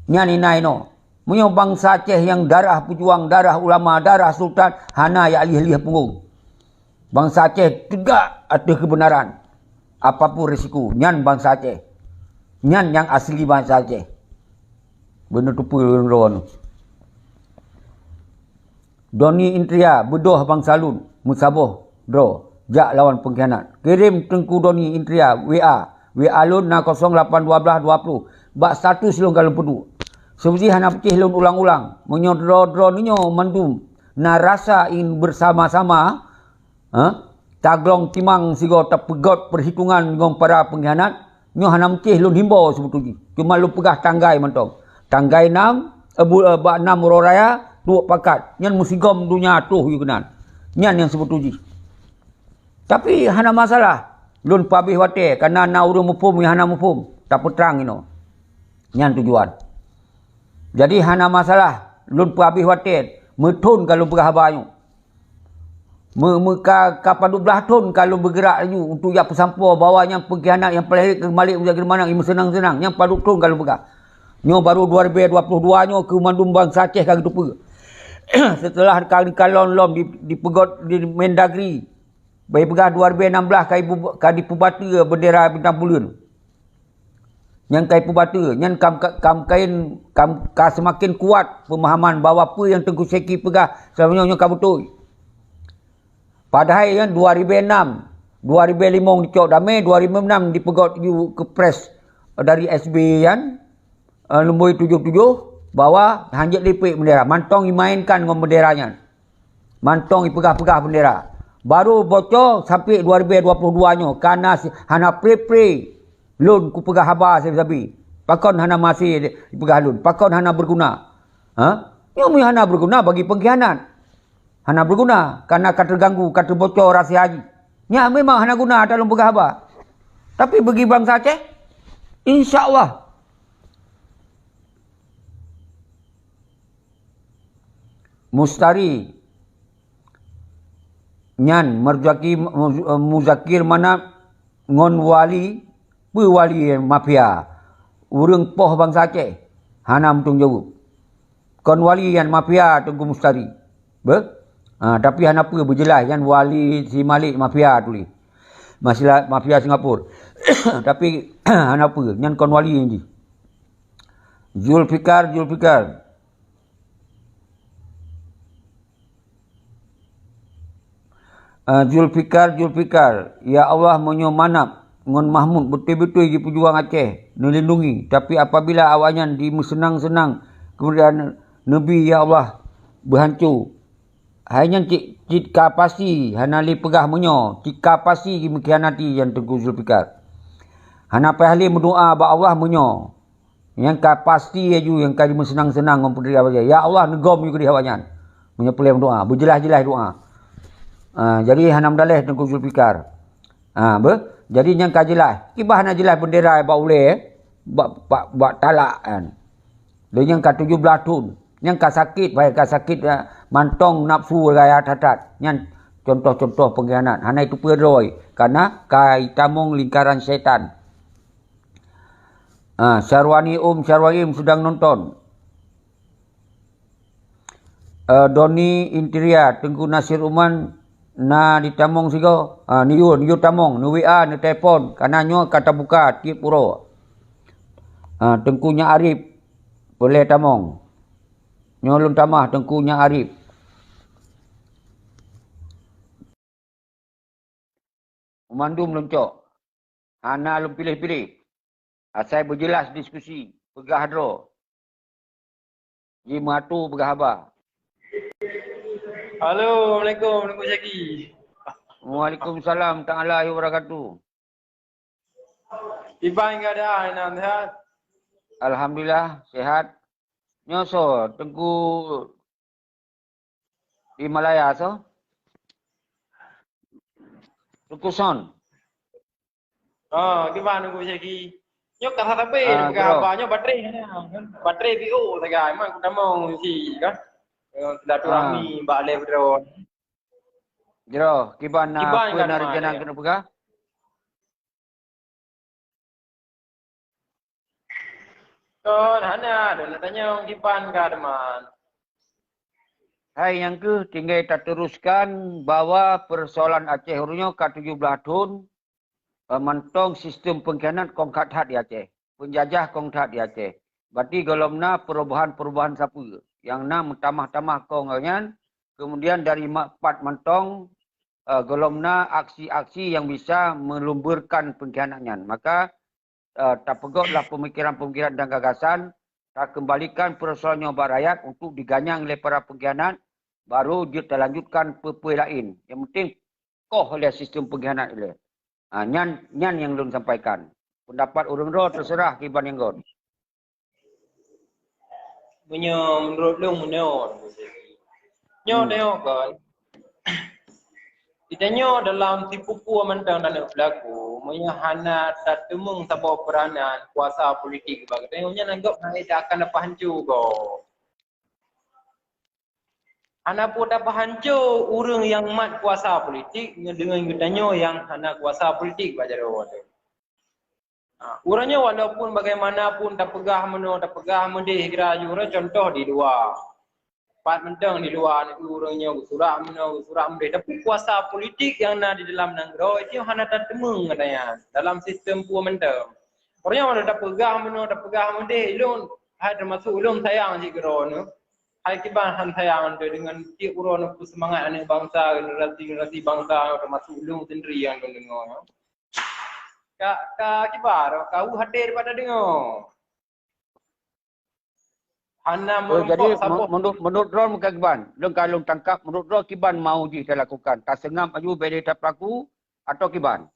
Nya ni nai no. Munyo bangsa Aceh yang darah pejuang, darah ulama, darah sultan, hana ya alih-alih punggung. Bangsa Aceh tegak atas kebenaran. Apapun risiko, nyan bangsa Aceh. Nyan yang asli bangsa Aceh. Benar tu pun Doni Intria, bedoh bangsa Lun, musaboh, draw, jak lawan pengkhianat. Kirim Tengku Doni Intria, WA. WA Lun na 081220. Bak status Lun kalau pedu. Seperti hana pecih lun ulang-ulang. Menyodro-dro ninyo mandum. Na rasa ingin bersama-sama. Taglong timang sigo terpegot perhitungan dengan para pengkhianat. Nyo hana pecih lun himbau sebetulnya. Cuma lu pegah tanggai mentong. Tanggai 6. Bak 6 uraya. 2 pakat. Nyan musigom dunia tuh yukenan. Nyan yang sebetulnya. Tapi hana masalah. Lun pabih wate. Karena na urung mupum yang hana mupum. Tak peterang ino. Nyan tujuan. Jadi hana masalah lun pabih watet metun kalau berhabanyu. Kapan 12 ton kalau bergerak laju untuk yang pesampur bawahnya pengkhianat yang pelahir kembali ke mana yang senang-senang yang padu ton kalau bergerak. Nyo baru 2022 nyo ke Mandum bangsa Aceh kali tu. Setelah kali kalon lom dipegot di Mendagri. Bayi pegah 2016 kali pubata bendera bintang bulan. Yang kai pubata, yang kain semakin kuat pemahaman bahawa apa yang Tengku Seki pegah sebenarnya yang betul. Padahal yang 2006, 2005 dicok damai, 2006 dipegot ke pres dari SB yang nombor 77 bahawa hanjat lipik bendera, mantong dimainkan dengan benderanya. Mantong dipegah-pegah bendera. Baru bocor sampai 2022 nya karena hana pre-pre lun ku pegah habar sabi-sabi. Pakon hana masih pegah lun. Pakon hana berguna. Yang hana berguna bagi pengkhianat. Hana berguna karena kata terganggu, kata bocor rahsia haji. Ya memang hana guna dalam pegah habar. Tapi bagi bangsa Aceh, insya-Allah Mustari nyan muzakir mana ngon wali wali mafia urang poh bangsa Aceh hana mentung jawab kon wali yang mafia Tengku Mustari tapi hana apa berjelas yang wali si Malik mafia tu masih mafia Singapura tapi hana apa yang kon wali ni Zulfikar. Zulfikar. Ya Allah menyomanap ngon Mahmud betul-betul di pejuang Aceh melindungi. Tapi apabila awaknya di senang-senang kemudian Nabi ya Allah berhancur. Hanya cik kapasi hanali pegah menyo. Cik kapasi mengkhianati yang Tengku Zulfikar. Hana pahli berdoa ba Allah menyo. Yang kapasti aju yang kali senang-senang ngom ya Allah negom juga di awaknya. Menyepelai doa, berjelas-jelas doa. Jadi hanam dalih Tengku Zulfikar. Jadi yang kajelas. Kibah na jelas bendera ba uleh ba talak kan. Dan yang ka 17 tahun. Yang ka sakit baik ka sakit mantong nafsu gaya tatat. Yang contoh-contoh pengkhianat. Hana itu peroi karena kai tamung lingkaran syaitan. Syarwani Syarwaim sedang nonton. Doni Interior Tengku Nasir Uman na ditamong sigo niyo tamong nu WA ni telefon kananyo kata buka tiap puro. Tengkunya Arif boleh tamong nyolong tamah Tengkunya Arif. Umandum loncok ana lum pilih-pilih asai berjelas diskusi pegah dro ji matu pegah abah. Halo, Assalamualaikum, Nunggu Syaki. Waalaikumsalam ta'ala wabarakatuh. Ibang keadaan sehat? Alhamdulillah sehat. Nyoso Tengku di Malaya so. Tengku Son. Gimana Nunggu Syaki? Nyok tak tapi banyak baterai BO saja. Emang kita mau si kan? Silaturahmi Mbak Le Pedro. Jero, kiban apa na rencana kena pegah? Hana, nak tanya kiban ke teman. Hai yang ke tinggal kita teruskan bahawa persoalan Aceh Hurunyo ke 17 tahun mentong sistem pengkhianat kongkat hat di Aceh. Penjajah kongkat di Aceh. Berarti golomna perubahan-perubahan sapu. Yang na tamah-tamah kongangan. Kemudian dari empat mentong golomna aksi-aksi yang bisa melumburkan pengkhianatnya. Maka tak pegotlah pemikiran-pemikiran dan gagasan. Tak kembalikan persoalan nyoba rakyat untuk diganyang oleh para pengkhianat. Baru dia terlanjutkan perpui lain. Yang penting koh oleh sistem pengkhianat oleh. Nyan yang belum sampaikan. Pendapat urang roh terserah kiban yang god. Menurut lu tengok kan. Ditanya dalam tipu puan mentang dan berlaku, hana tak temung sebuah peranan kuasa politik bagi tengoknya nanggap naik akan dapat hancur kau. Hana pun dapat hancur orang yang mat kuasa politik dengan ditanya yang hana kuasa politik baca dia. Urangnya walaupun bagaimanapun tak pegah mendih kira jura contoh di luar. Pat mentang di luar negeri urangnya surat mendih tapi kuasa politik yang ada di dalam negara itu hana tak temung katanya dalam sistem puan mentang. Orangnya mana tak pegah mendih ulun hai termasuk ulun sayang si kira nu. Hai kiban han sayang dengan tiap urang ku semangat anak bangsa generasi bangsa termasuk ulun sendiri yang dengar. Kak kibar, kau hadir pada dengar. Hana jadi menurut Ron bukan kiban. Long kalau tangkap menurut Ron kiban mau je saya lakukan. Tak sengam aju beli tak pelaku atau kiban.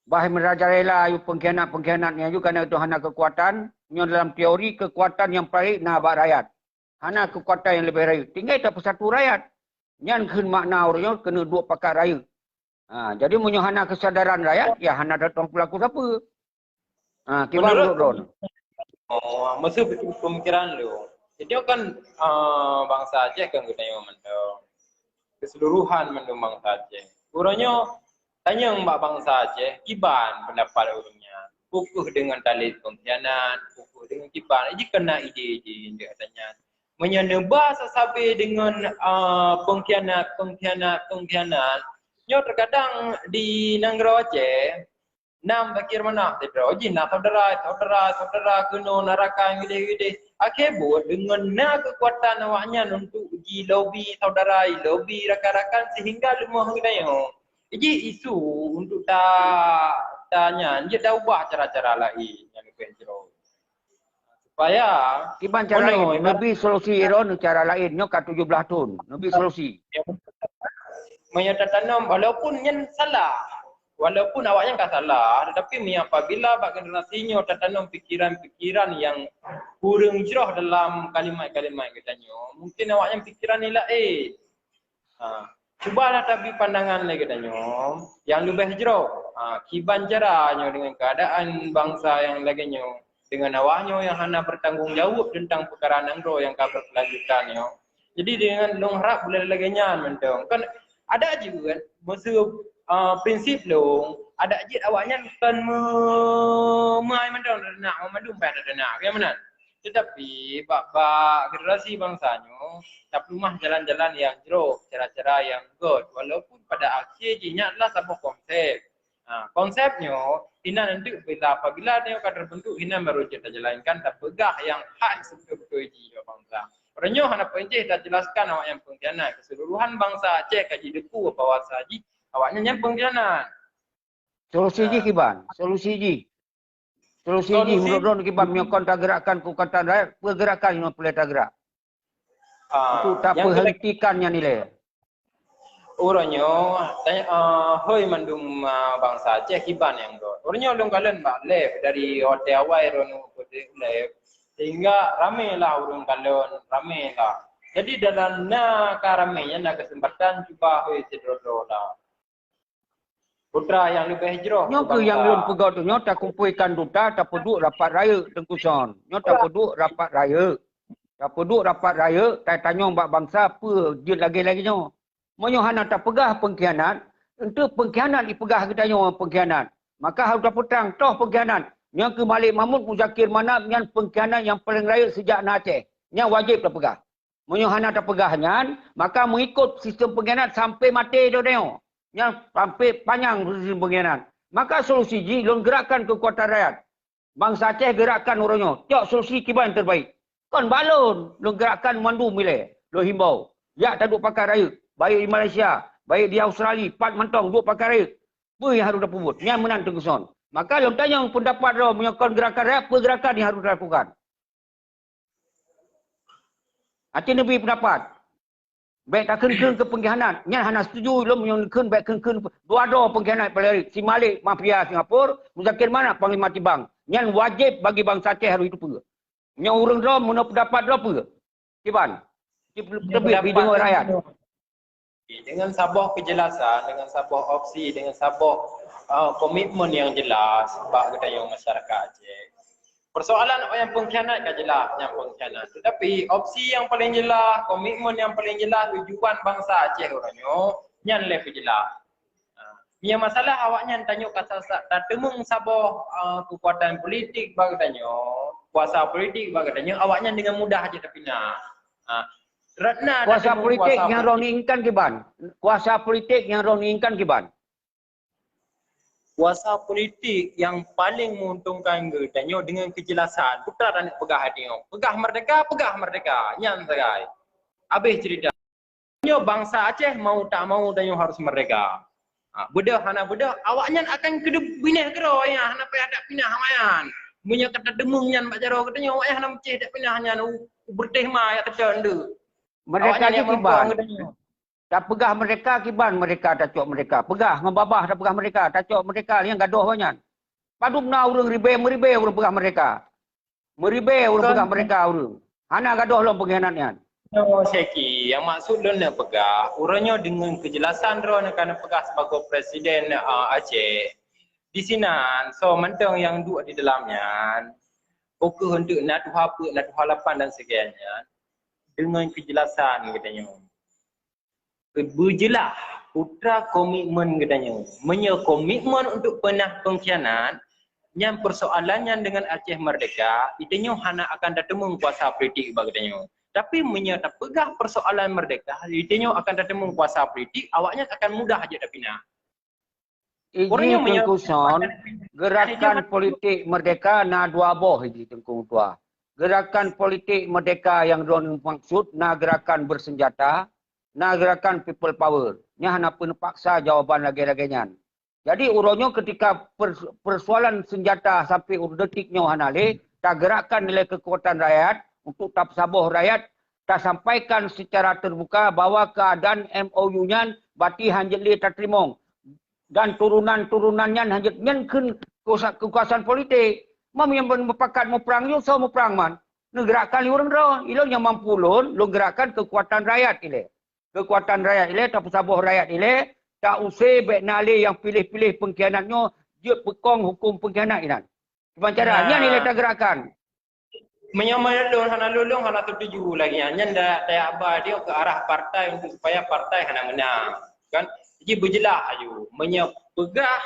Bahai merajalela ayu pengkhianat-pengkhianatnya juga kerana itu hana kekuatan. Yang dalam teori kekuatan yang baik nak abad rakyat. Hana kekuatan yang lebih rakyat. Tinggal tak persatu rakyat. Yang kena makna orangnya kena dua pakar rakyat. Jadi menyohana kesadaran rakyat, ya hana datang pelaku siapa. Kiban menurut Ron. Maksud pemikiran lu. Jadi kan bangsa Aceh kan kita yang mendong. Keseluruhan mendong bangsa Aceh. Urangnya tanya mbak bangsa Aceh, kiban pendapat urangnya. Kukuh dengan tali pengkhianat, kukuh dengan kiban. Ini kena ide-ide dia katanya. Menyenebah sesabi dengan pengkhianat. Nyo terkadang di negara Aceh, Nam bakir mana? Tidak. Oji nak saudara kuno narakan gede. Akhir buat dengan nak kekuatan awaknya untuk uji lobby saudara, lobby rakan-rakan sehingga lemah gede. Jadi isu untuk tanya, dia dah ubah cara-cara lain yang lebih jauh. Supaya Kiban cara lain, lebih solusi iron cara lain, nyok 17 tahun, lebih solusi. Menyata tanam walaupun yang salah. Walaupun awaknya tak salah, tetapi apabila bak generasinya tertanam pikiran-pikiran yang kurang jerah dalam kalimat-kalimat katanya, mungkin awaknya pikiran ni lah cubalah tapi pandangan lagi katanya yang lebih jerah. Kiban caranya dengan keadaan bangsa yang laginya, dengan awaknya yang hanya bertanggungjawab tentang perkara nangro yang kau berkelanjutannya. Jadi dengan long harap boleh lagi nyan mentong. Kan ada juga kan masa prinsip long ada je awaknya kan mai mandang nak memadum pada nak ya mana. Tetapi bab generasi bangsanya tak rumah jalan-jalan yang jero, cara-cara yang good walaupun pada akhirnya adalah sebuah konsep. Konsepnya hina nanti apabila dia akan terbentuk hina baru kita jalankan tak pegah yang hak betul-betul ji bangsa. Orangnya hana penceh tak jelaskan awak yang pengkhianat keseluruhan bangsa Aceh kaji deku bawa saji awaknya yang pengkhianat. Solusi ji Kiban, solusi ji menurut Kiban menyokong gerakan kekuatan rakyat, pergerakan yang boleh gerak. Itu tak perhentikannya nilai. Orangnya hoi mandum bangsa Aceh Kiban yang tu. Orangnya long kalen balik dari hotel awal rono putih lep sehingga ramailah orang kalen, ramailah. Jadi dalam ramainya nak kesempatan cuba hoi sedro lah. Putra yang lebih hijrah. Nyok yang belum pegawai tu, nyok tak kumpulkan duta, tak peduk rapat raya tengkuson. Nyok tak peduk rapat raya. Tak peduk rapat raya, tak tanya mbak bangsa apa dia lagi-lagi nyok. Monyo hana tak pegah pengkhianat, untuk pengkhianat dipegah kita nyok pengkhianat. Maka harus dapat terang toh pengkhianat. Yang ke Malik Mahmud Muzakir Manap yang pengkhianat yang paling raya sejak Aceh. Yang wajib tak pegah. Monyo hana tak pegahnya, maka mengikut sistem pengkhianat sampai mati dia tengok. Yang sampai panjang sistem pengkhianat. Maka solusi ji, long gerakkan kekuatan rakyat. Bangsa Aceh gerakkan orangnya. Cok solusi Kiban terbaik. Kon balon, long gerakkan mandu milih. Lo himbau. Ya tak duk pakai raya. Baik di Malaysia, baik di Australia, Pat Mentong, duk pakai raya. Apa yang harus dibuat? Yang menang tengkuson. Maka long tanya pendapat lo menyokong gerakan rakyat, pergerakan yang harus dilakukan. Hati Nabi pendapat. Baik tak kena ke pengkhianat. Yang hanya setuju lo menyokong baik kena dua pengkhianat pada si Malik mafia Singapura, Muzakir Manap Panglima Tibang. Yang wajib bagi bangsa Aceh harus itu pula. Yang orang lo menurut pendapat lo pula. Kiban. Lebih dengar rakyat. Dengan sabah kejelasan, dengan sabah opsi, dengan sabah komitmen yang jelas bagi kita masyarakat Aceh. Persoalan yang pengkhianat kan jelas, yang pengkhianat. Tetapi opsi yang paling jelas, komitmen yang paling jelas, tujuan bangsa Aceh orangnya, yang lebih jelas. Yang masalah awaknya tanya kata tak temung sabah kekuatan politik bagi tanya, kuasa politik bagi tanya, awaknya dengan mudah aja terpindah. Kuasa politik yang rong inginkan Kiban. Kuasa politik yang rong inginkan Kiban. Kuasa politik yang paling menguntungkan katanya dengan kejelasan. Putra dan pegah dia. Pegah merdeka. Yang segai. Habis cerita. Bangsa Aceh mau tak mau tanya harus merdeka. Beda hana beda awaknya akan kedep pindah kero ya hana pe ada pindah hamayan. Punya kata demung nyan Pak Jaro katanya awak hana meceh dak pindah nyan berteh ma ya tercendu. Mereka ni Kiban. Tak pegah mereka Kiban mereka tak cok mereka. Pegah membabah tak pegah mereka. Tak cok mereka yang gaduh banyak. Padum na urang meribe urang pegah mereka. Meribe urang pegah mereka urang. Hana gaduh lo pengkhianatnya. No Syeki, yang maksud lo nak pegah, urangnya dengan kejelasan lo nak kena pegah sebagai presiden Aceh. Di sini so mentang yang duduk di dalamnya fokus untuk nak apa, nak halapan dan sebagainya. Dengan kejelasan katanya. Berjelas putra komitmen katanya. Komitmen untuk pernah pengkhianat yang persoalannya dengan Aceh merdeka, itunya hana akan datang kuasa politik katanya. Tapi tak pegah persoalan merdeka, itunya akan datang kuasa politik, awaknya akan mudah aja dah pindah. Iji Tengku Son, gerakan politik merdeka na dua boh iji Tengku tua. Gerakan politik merdeka yang drone maksud na gerakan bersenjata, na gerakan people power. Nya hana pun paksa jawaban lagi-laginya. Jadi uronyo ketika persoalan senjata sampai detiknya hana le, tak gerakan nilai kekuatan rakyat untuk tak saboh rakyat, tak sampaikan secara terbuka bahwa keadaan MOU-nya bati hanjeli tak terimong. Dan turunan-turunannya hanjat nyen kekuasaan politik. Mam yang berpakat mau perang yo so mau perang man. Negerakan orang ro, ilon yang mampu lon, lo gerakan kekuatan rakyat ile. Kekuatan rakyat ile tak saboh rakyat ile, tak usah baik nale yang pilih-pilih pengkhianatnya, dia pekong hukum pengkhianat ini. Caranya nilai tak gerakan. Menyamai hana lulung hana tertuju lagi. Nyen dah tayak abah dia ke arah partai untuk supaya partai hana menang. Kan? Jadi berjelas ayu, menyepegah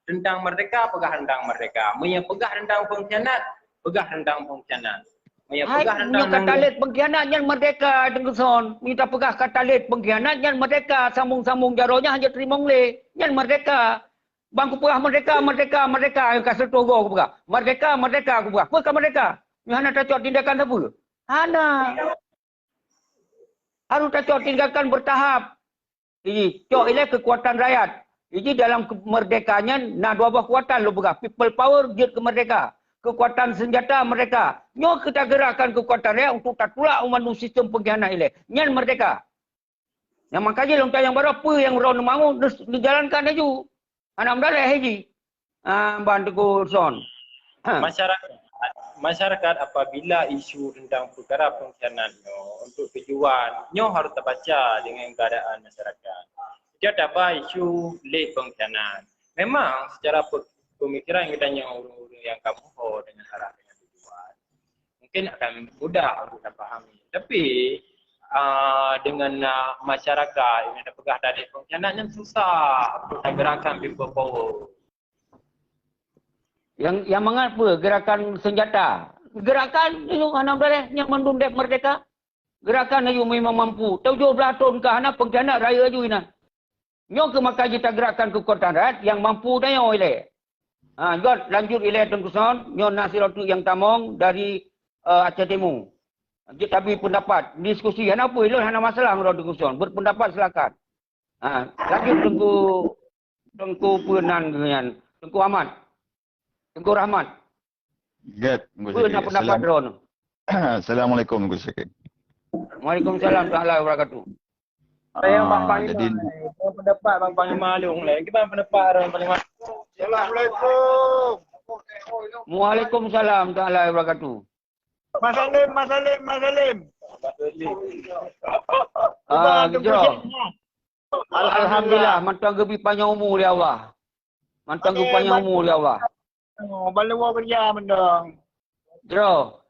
tentang merdeka, pegah tentang merdeka. Menyepegah tentang pengkhianat, pegah tentang pengkhianat. Menyepegah tentang katalit pengkhianat yang merdeka Tengku Son. Minta pegah katalit pengkhianat yang merdeka, sambung-sambung jaronya hanya terimong le. Yang merdeka. Bangku pegah merdeka, merdeka, merdeka. Yang kasih togo aku pegah. Merdeka, merdeka aku pegah. Pegah merdeka. Yang hana tak tindakan apa? Hana. Harus tak tindakan bertahap. Ini cok ile kekuatan rakyat. Ini dalam kemerdekaannya na dua buah kekuatan lo pegah. People power jut ke merdeka. Kekuatan senjata mereka. Nyo kita gerakkan kekuatan rakyat untuk tak pula umandu sistem pengkhianat ile. Nyan merdeka. Yang makanya lontar yang baru apa yang orang mau dijalankan aja. Anak muda lah haji. Bantu Son. Masyarakat apabila isu tentang perkara pengkhianat untuk tujuan harus terbaca dengan keadaan masyarakat. Dia dapat isu late pengkhianat. Memang secara pemikiran kita orang-orang yang kamu dengan arah dengan tujuan mungkin akan mudah untuk dipahami. Tapi dengan masyarakat yang ada pegah dari pengkhianatnya susah untuk gerakan people power. Yang mengapa gerakan senjata? Gerakan itu hana boleh yang mendundek merdeka. Gerakan itu memang mampu. 17 tahun ke hana pengkhianat raya ju ina. Nyo ke maka kita gerakan kekuatan rakyat yang mampu dah yo ile. Jod lanjut ile Tengku Son, nyo Nasiratu yang Tamong dari Aceh Timur. Tapi pendapat, diskusi hana apa ilon hana masalah ngro Tengku Son. Berpendapat silakan. Lanjut Tengku Penan dengan Tengku Ahmad. Tengku Rahmat. Get, pendapat Ron. Assalamualaikum Gus Syekh. Waalaikumsalam warahmatullahi wabarakatuh. Saya Bang Panglima. Pendapat Bang Panglima Alung lah. Gimana pendapat Bang Panglima? Assalamualaikum. Waalaikumsalam warahmatullahi wabarakatuh. Mas Salim. Alhamdulillah, mantang gebi panjang umur ya Allah. Mantang gebi panjang umur ya Allah. Baluwa kerja mendong. Jero,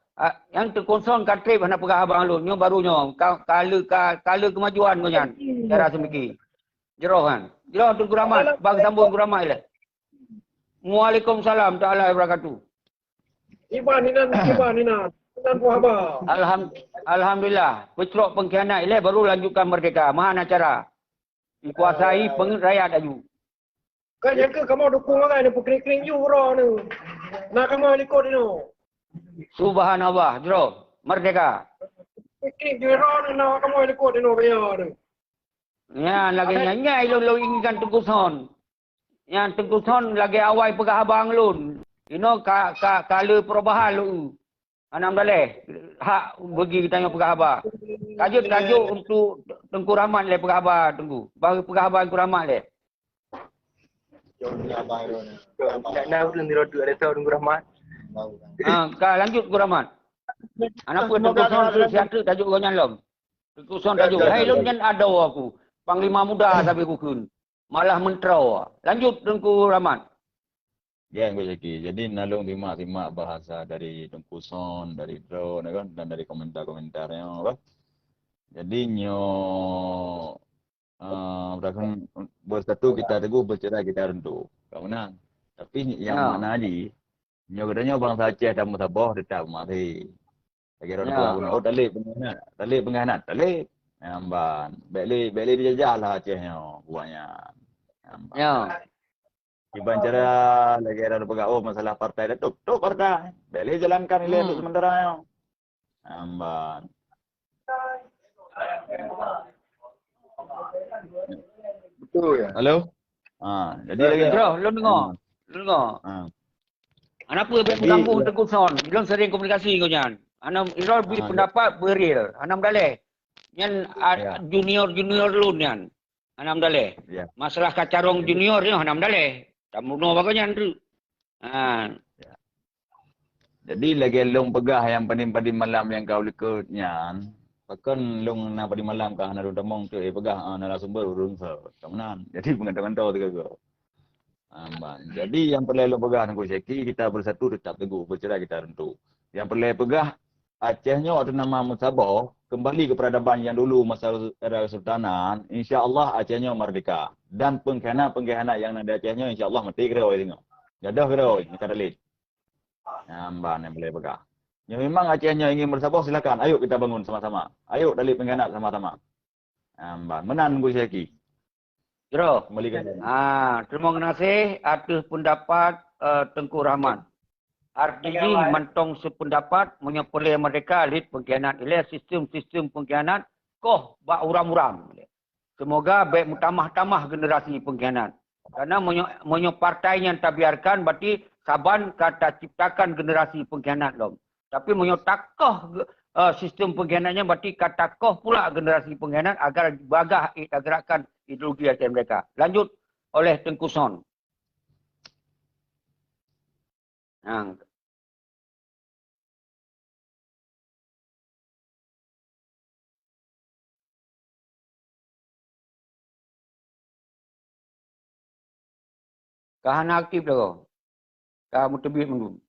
yang terkonson katrip hendak pegah abang lu, nyo barunya kala kemajuan kau nyan. Cara semiki. Jero kan. Jero Tengku Rahmat, bang sambung Tengku Rahmat ile. Waalaikumsalam taala wabarakatuh. Iban Nina. Tuan Puhaba. Alhamdulillah, pecrok pengkhianat ile baru lanjutkan merdeka. Mana cara? Dikuasai rakyat aju. Kan yang ke kamu dukung orang ni pukering you orang ni. Nak kamu ikut ni. Subhanallah, jero, merdeka. Pukering you orang ni nak kamu ikut ni bayar ni. Ya, lagi nyanyi lo inginkan Tengku Son. Yang Tengku Son lagi awal pegah abang lun. Kala perubahan lu. Anak daleh hak bagi kita yang pegah abang. Tajuk untuk Tengku Rahmat le pegah abang Tengku. Bagi pegah abang Tengku Rahmat le. Tak nak belum diroduk ada tahu Tengku Rahmat. Lanjut Tengku Rahmat. Anak pun Tengku Son siapa tajuk kau nyalom. Tengku Son tajuk. Hai lu nyen ada aku. Panglima muda tapi kukun. Malah menterau. Lanjut Tengku Rahmat. Ya, Gus Syekh. Jadi nalung simak bahasa dari Tengku Son, dari drone kan dan dari komentar-komentarnya kan. Jadi belakang bersatu kita teguh, bercerai kita rentu. Kau menang. Tapi yang mana aja? Katanya bangsa Aceh dan Sabah tetap mati. Lagi orang tua talib pengkhianat, talib. Namban. Beli dijajah lah Acehnya buahnya. Ya. Iban cara lagi ada pegang masalah partai dah tuk partai. Boleh jalankan nilai untuk sementara yo. Amban. Betul ya. Halo? Jadi lagi Bro, lu dengar. Kenapa bergabung Tengku Son? Belum sering komunikasi kau jangan. Ana Irol beri pendapat beril. Ana mdaleh. Nyan junior lu nyan. Ana mdaleh. Masalah kacarong junior ni ana mdaleh. Tak muno bagai nyan tu. Jadi lagi long pegah yang padim-padim malam yang kau likut nyan. Pakan long na padim malam kah na rumong tu pegah narasumber urung so. Kamanan. Jadi pengantar-pengantar tu kau. Jadi yang perlu pegah Tengku Syeki, kita bersatu tetap teguh, bercerai kita rentu. Yang perlu pegah, Acehnya atau nama Musabah, kembali ke peradaban yang dulu masa era Kesultanan, insya-Allah Acehnya merdeka. Dan pengkhianat yang ada Acehnya insya-Allah mati kira oi tengok. Jadah kira oi, negara lain. Yang boleh pegah. Yang memang Acehnya ingin bersabah, silakan. Ayo kita bangun sama-sama. Ayo dalih pengkhianat sama-sama. Menang Tengku Syeki. Jero. Kembalikan. Terima kasih atas pendapat Tengku Rahman. Artinya mentong sependapat menyepelih mereka lid pengkhianat ile sistem pengkhianat koh bak uram-uram. Semoga baik mutamah-tamah generasi pengkhianat. Karena monyo partai yang tak biarkan berarti saban kata ciptakan generasi pengkhianat lom. Tapi monyo takoh sistem pengkhianatnya berarti kata koh pula generasi pengkhianat agar bagah gerakan ideologi Aceh mereka. Lanjut oleh Tengku Son. Kahana aktif dah kau. Kamu terbit mendu.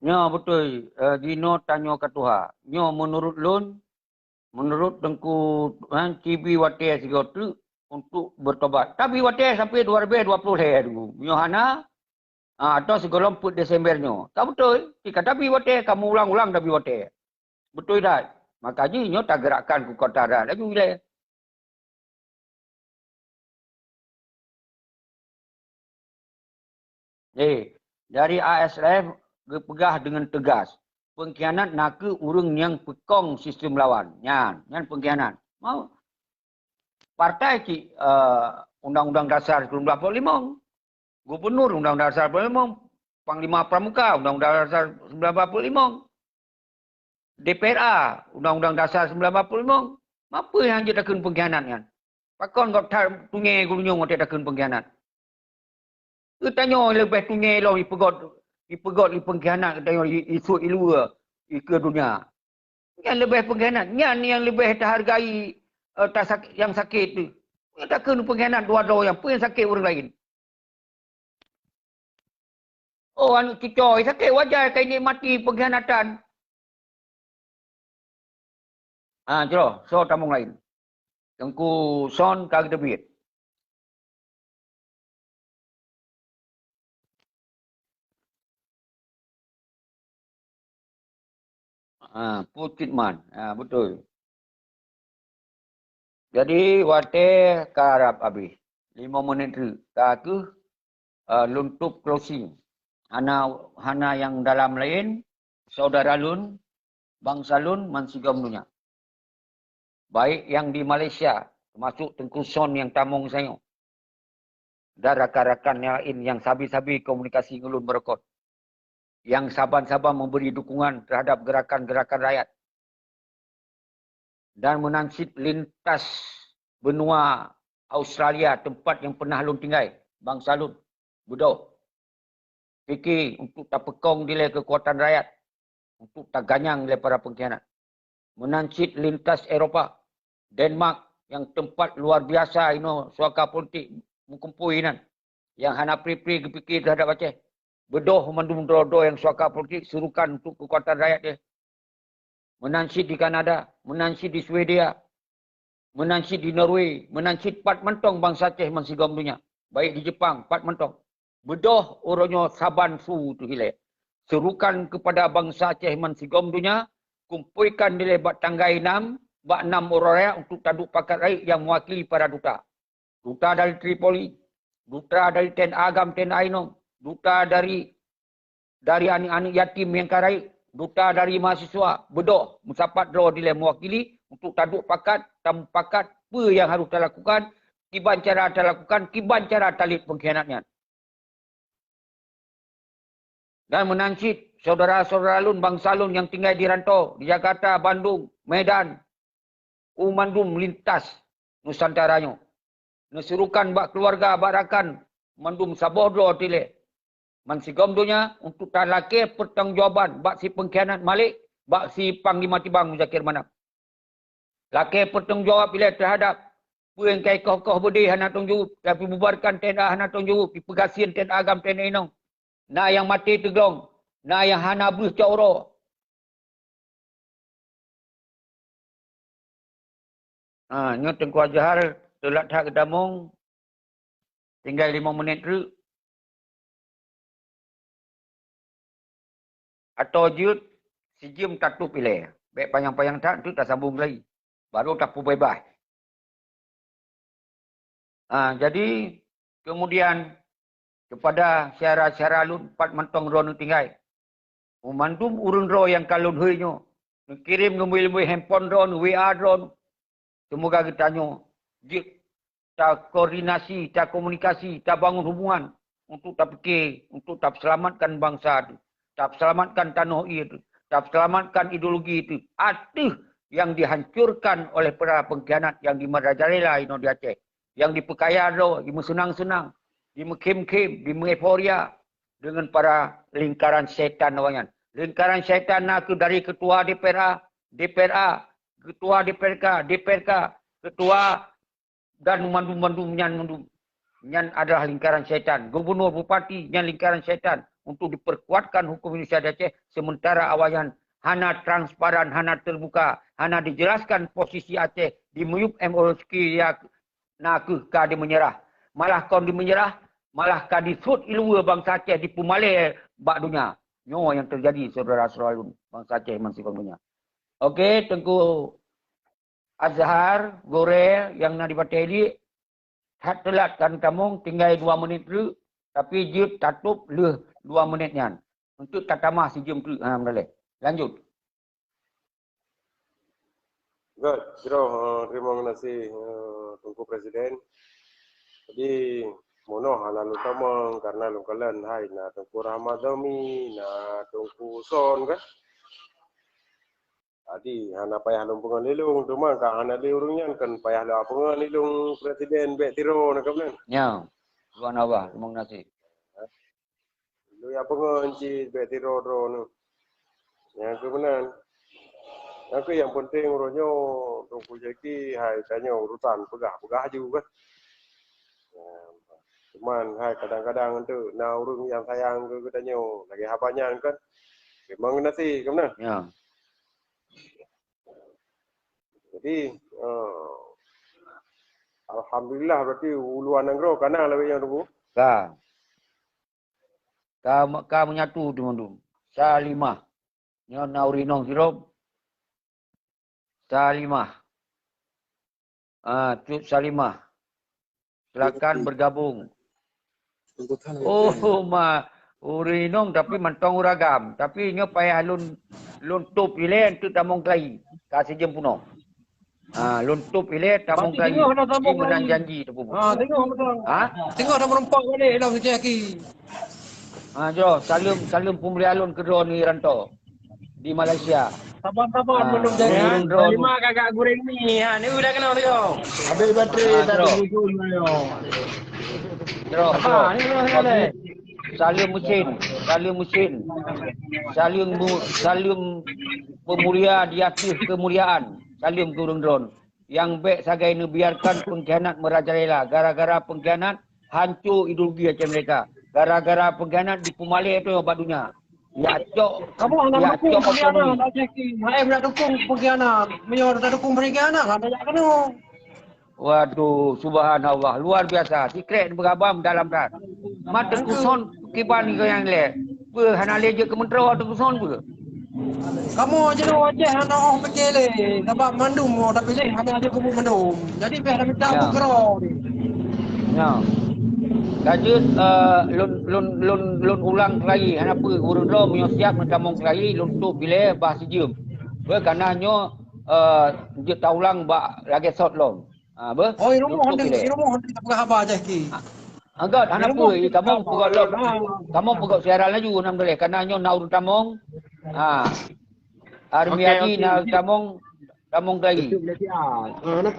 Nya betul. Dino tanya ke Tuhan. Nya menurut Lun, menurut Tengku Cibi Wate Sigotu untuk bertobat. Tapi Wate sampai 2020 saya dulu. Nya hana atau segelomput Desembernya. Tak betul. Jika tapi Wate kamu ulang-ulang tapi Wate. Betul tak? Makanya nyo tak gerakkan ke kota dah lagi wilayah. Dari ASF pegah dengan tegas. Pengkhianat nak ke urang yang pekong sistem lawan. Nyan pengkhianat. Mau partai ki Undang-Undang Dasar 1945. Gubernur Undang-Undang Dasar 1945. Panglima Pramuka Undang-Undang Dasar 1945. DPRA Undang-Undang Dasar 1945. Apa yang dia takkan pengkhianat kan? Pakon kau tak tungai gulunya kau tak takkan pengkhianat. Tanya lebih tungai lah dipegot di pengkhianat tanya isu ilua ke dunia. Yang lebih pengkhianat, yang lebih terhargai yang sakit tu. Takkan pengkhianat dua-dua yang pun yang sakit orang lain. Oh, anu cicoy sakit wajar kau ini mati pengkhianatan. Jero, so tamung lain. Tengku Son kag debit. Putitman. Betul. Jadi wate karap habis. 5 minit tu. Aku luntup closing. Hana yang dalam lain, saudara Lun, bangsa Lun, mansigam dunia. Baik yang di Malaysia, termasuk Tengku Son yang tamung saya. Dan rakan-rakan yang lain yang sabi-sabi komunikasi ngulun berkot. Yang saban-saban memberi dukungan terhadap gerakan-gerakan rakyat. Dan menansit lintas benua Australia, tempat yang pernah Lun tinggal. Bangsa Lun, Budo. Fikir untuk tak pekong nilai kekuatan rakyat. Untuk tak ganyang nilai para pengkhianat. Menansit lintas Eropah. Denmark yang tempat luar biasa suaka politik mengkumpul nan. Yang hana pri-pri fikir terhadap Aceh. Bedoh mandum dodo yang suaka politik surukan untuk kekuatan rakyat dia. Menansit di Kanada, menansit di Swedia, menansit di Norway, menansit pat mentong bangsa Aceh mansigam dunia. Baik di Jepang, pat mentong. Bedoh orangnya saban su tu hilai. Serukan kepada bangsa Aceh mansigam dunia, kumpulkan di lebat tanggai 6, bak 6 orang rakyat untuk taduk pakat rakyat yang mewakili para duta. Duta dari Tripoli, duta dari TNI Agam, TNI Ainung, duta dari anak-anak yatim yang karai, duta dari mahasiswa, bedok, musapat draw dile mewakili untuk taduk pakat, tamu pakat, apa yang harus kita lakukan, kiban cara kita lakukan, kiban cara talit pengkhianatnya. Dan menansib saudara-saudara Lun, bangsa Lun yang tinggal di rantau, di Jakarta, Bandung, Medan, Mandum lintas Nusantaranya. Nesurukan bak keluarga, bak rakan, Mandum sabodro tile. Mansigom dunia untuk talake pertanggungjawaban bak si pengkhianat Malik, bak si Panglima Tibang Muzakir Manap. Lake pertanggungjawab bila terhadap puing kai koh budi hana tunggu tapi bubarkan tenda hana tunggu pegasian tenda agam tenda inong. Na yang mati teglong, na yang hana buh cauro. Nyo Tengku Azhar telat hak kedamong. Tinggal 5 minit tu. Atau jut si jim tatu pilih. Baik panjang-panjang tak tu tak sambung lagi. Baru tak bebas. Jadi kemudian kepada syara-syara Lun 4 mantong ron tinggal. Mandum urun ro yang kalun huinyo. Kirim ngumbil handphone ron, WA ron. Semoga kita nyo. Tak koordinasi, tak komunikasi, tak bangun hubungan. Untuk tak fikir, untuk tak selamatkan bangsa itu. Tak selamatkan tanah itu. Tak selamatkan ideologi itu. Ada yang dihancurkan oleh para pengkhianat yang di Merajalela di Aceh. Yang dipekaya ro, di senang-senang. Di mekim-kim, di euforia dengan para lingkaran setan awalnya. Lingkaran setan aku dari ketua DPRA, ketua DPRK, ketua dan mandu-mandu nyan adalah lingkaran setan. Gubernur bupati nyan lingkaran setan untuk diperkuatkan hukum Indonesia di Aceh sementara awalnya hana transparan, hana terbuka, hana dijelaskan posisi Aceh di muyup MOSK yang nak di menyerah. Malah kau di menyerah, malah kau disut ilmu bangsa Aceh di pumalai bak dunia. Nyo yang terjadi saudara-saudara bangsa Aceh masih bangunnya. Okey, Tengku Azhar, Gore yang nak dibateli, hat telat kan kamu tinggal 2 minit dulu, tapi jut tatup le 2 minitnya. Untuk tatamah si jam tu, boleh. Lanjut. Good, terima kasih Tengku Presiden. Jadi mono halal utama karena lungkalan hai na Tengku Ramadhani na Tengku Son kan. Tadi hana payah lumpungan lilung tu mah ka hana liurungnya kan payah la pungan lilung Presiden bek tiro nak kan. Ya. Tuan Abah, terima kasih. Lu ya pungan ci bek tiro dro nu. Yang kebenaran. Yang yang penting uronyo Tengku Jeki hai tanya urusan pegah juga. Cuman hai kadang-kadang tu na urung yang sayang ke tanya lagi habanya kan. Memang nasi kemana? Ya. Jadi alhamdulillah berarti uluan negro kana lebih yang tunggu. Ka menyatu teman-teman. Salimah. Nyo naurinong sirob. Salimah. Cuk Salimah. Silakan bergabung. Oh, urinong tapi mentong uragam. Tapi nyo payah lun tup ile tu tamong klai. Kasih jem puno. Lun tup ile tamong klai. Ini menang janji tu pun. Tengok betul. Tengok dah merempak balik dah kerja lagi. Jo, salim pemberi alun kedua ni rantau di Malaysia. Sabar-sabar belum jadi. Terima kakak goreng ni. Ni udah kena tu. Habis bateri tak berhubung yo. Terus. Ni kena. Salim pemulia di atas kemuliaan. Salim kurung drone. Yang baik sagai ni biarkan pengkhianat merajalela. Gara-gara pengkhianat hancur ideologi Aceh mereka. Gara-gara pengkhianat di Pumalai tu obat dunia. Ya cok. Kamu nak dukung pengkhianat tak Jeki. Hai nak dukung pengkhianat. Menyor tak dukung pengkhianat kan tak kena. Waduh, subhanallah, luar biasa. Secret berabam dalam rat. Mat Tengku Son kiban ke yang le. Hana leje ke mentera Tengku Son ke? Kamu aja no aja anak orang pekele. Sebab mandum mau dah pilih hanya aja kamu mandum. Jadi biar dah minta Ya. bergerak. Ya. Lanjut lun ulang kelai apa urut lo punya siap mentamong kelai lun tu pilih bahasa jum. Kerana nyo je ta ulang ba lagi sot lo. Ber. Oh, rumah hendak tak apa aja ki. Agak anak apa kamu pegok lo. Kamu pegok siaran laju nam boleh kerana nyo naur tamong. Armiadi na tamong kelai. Nak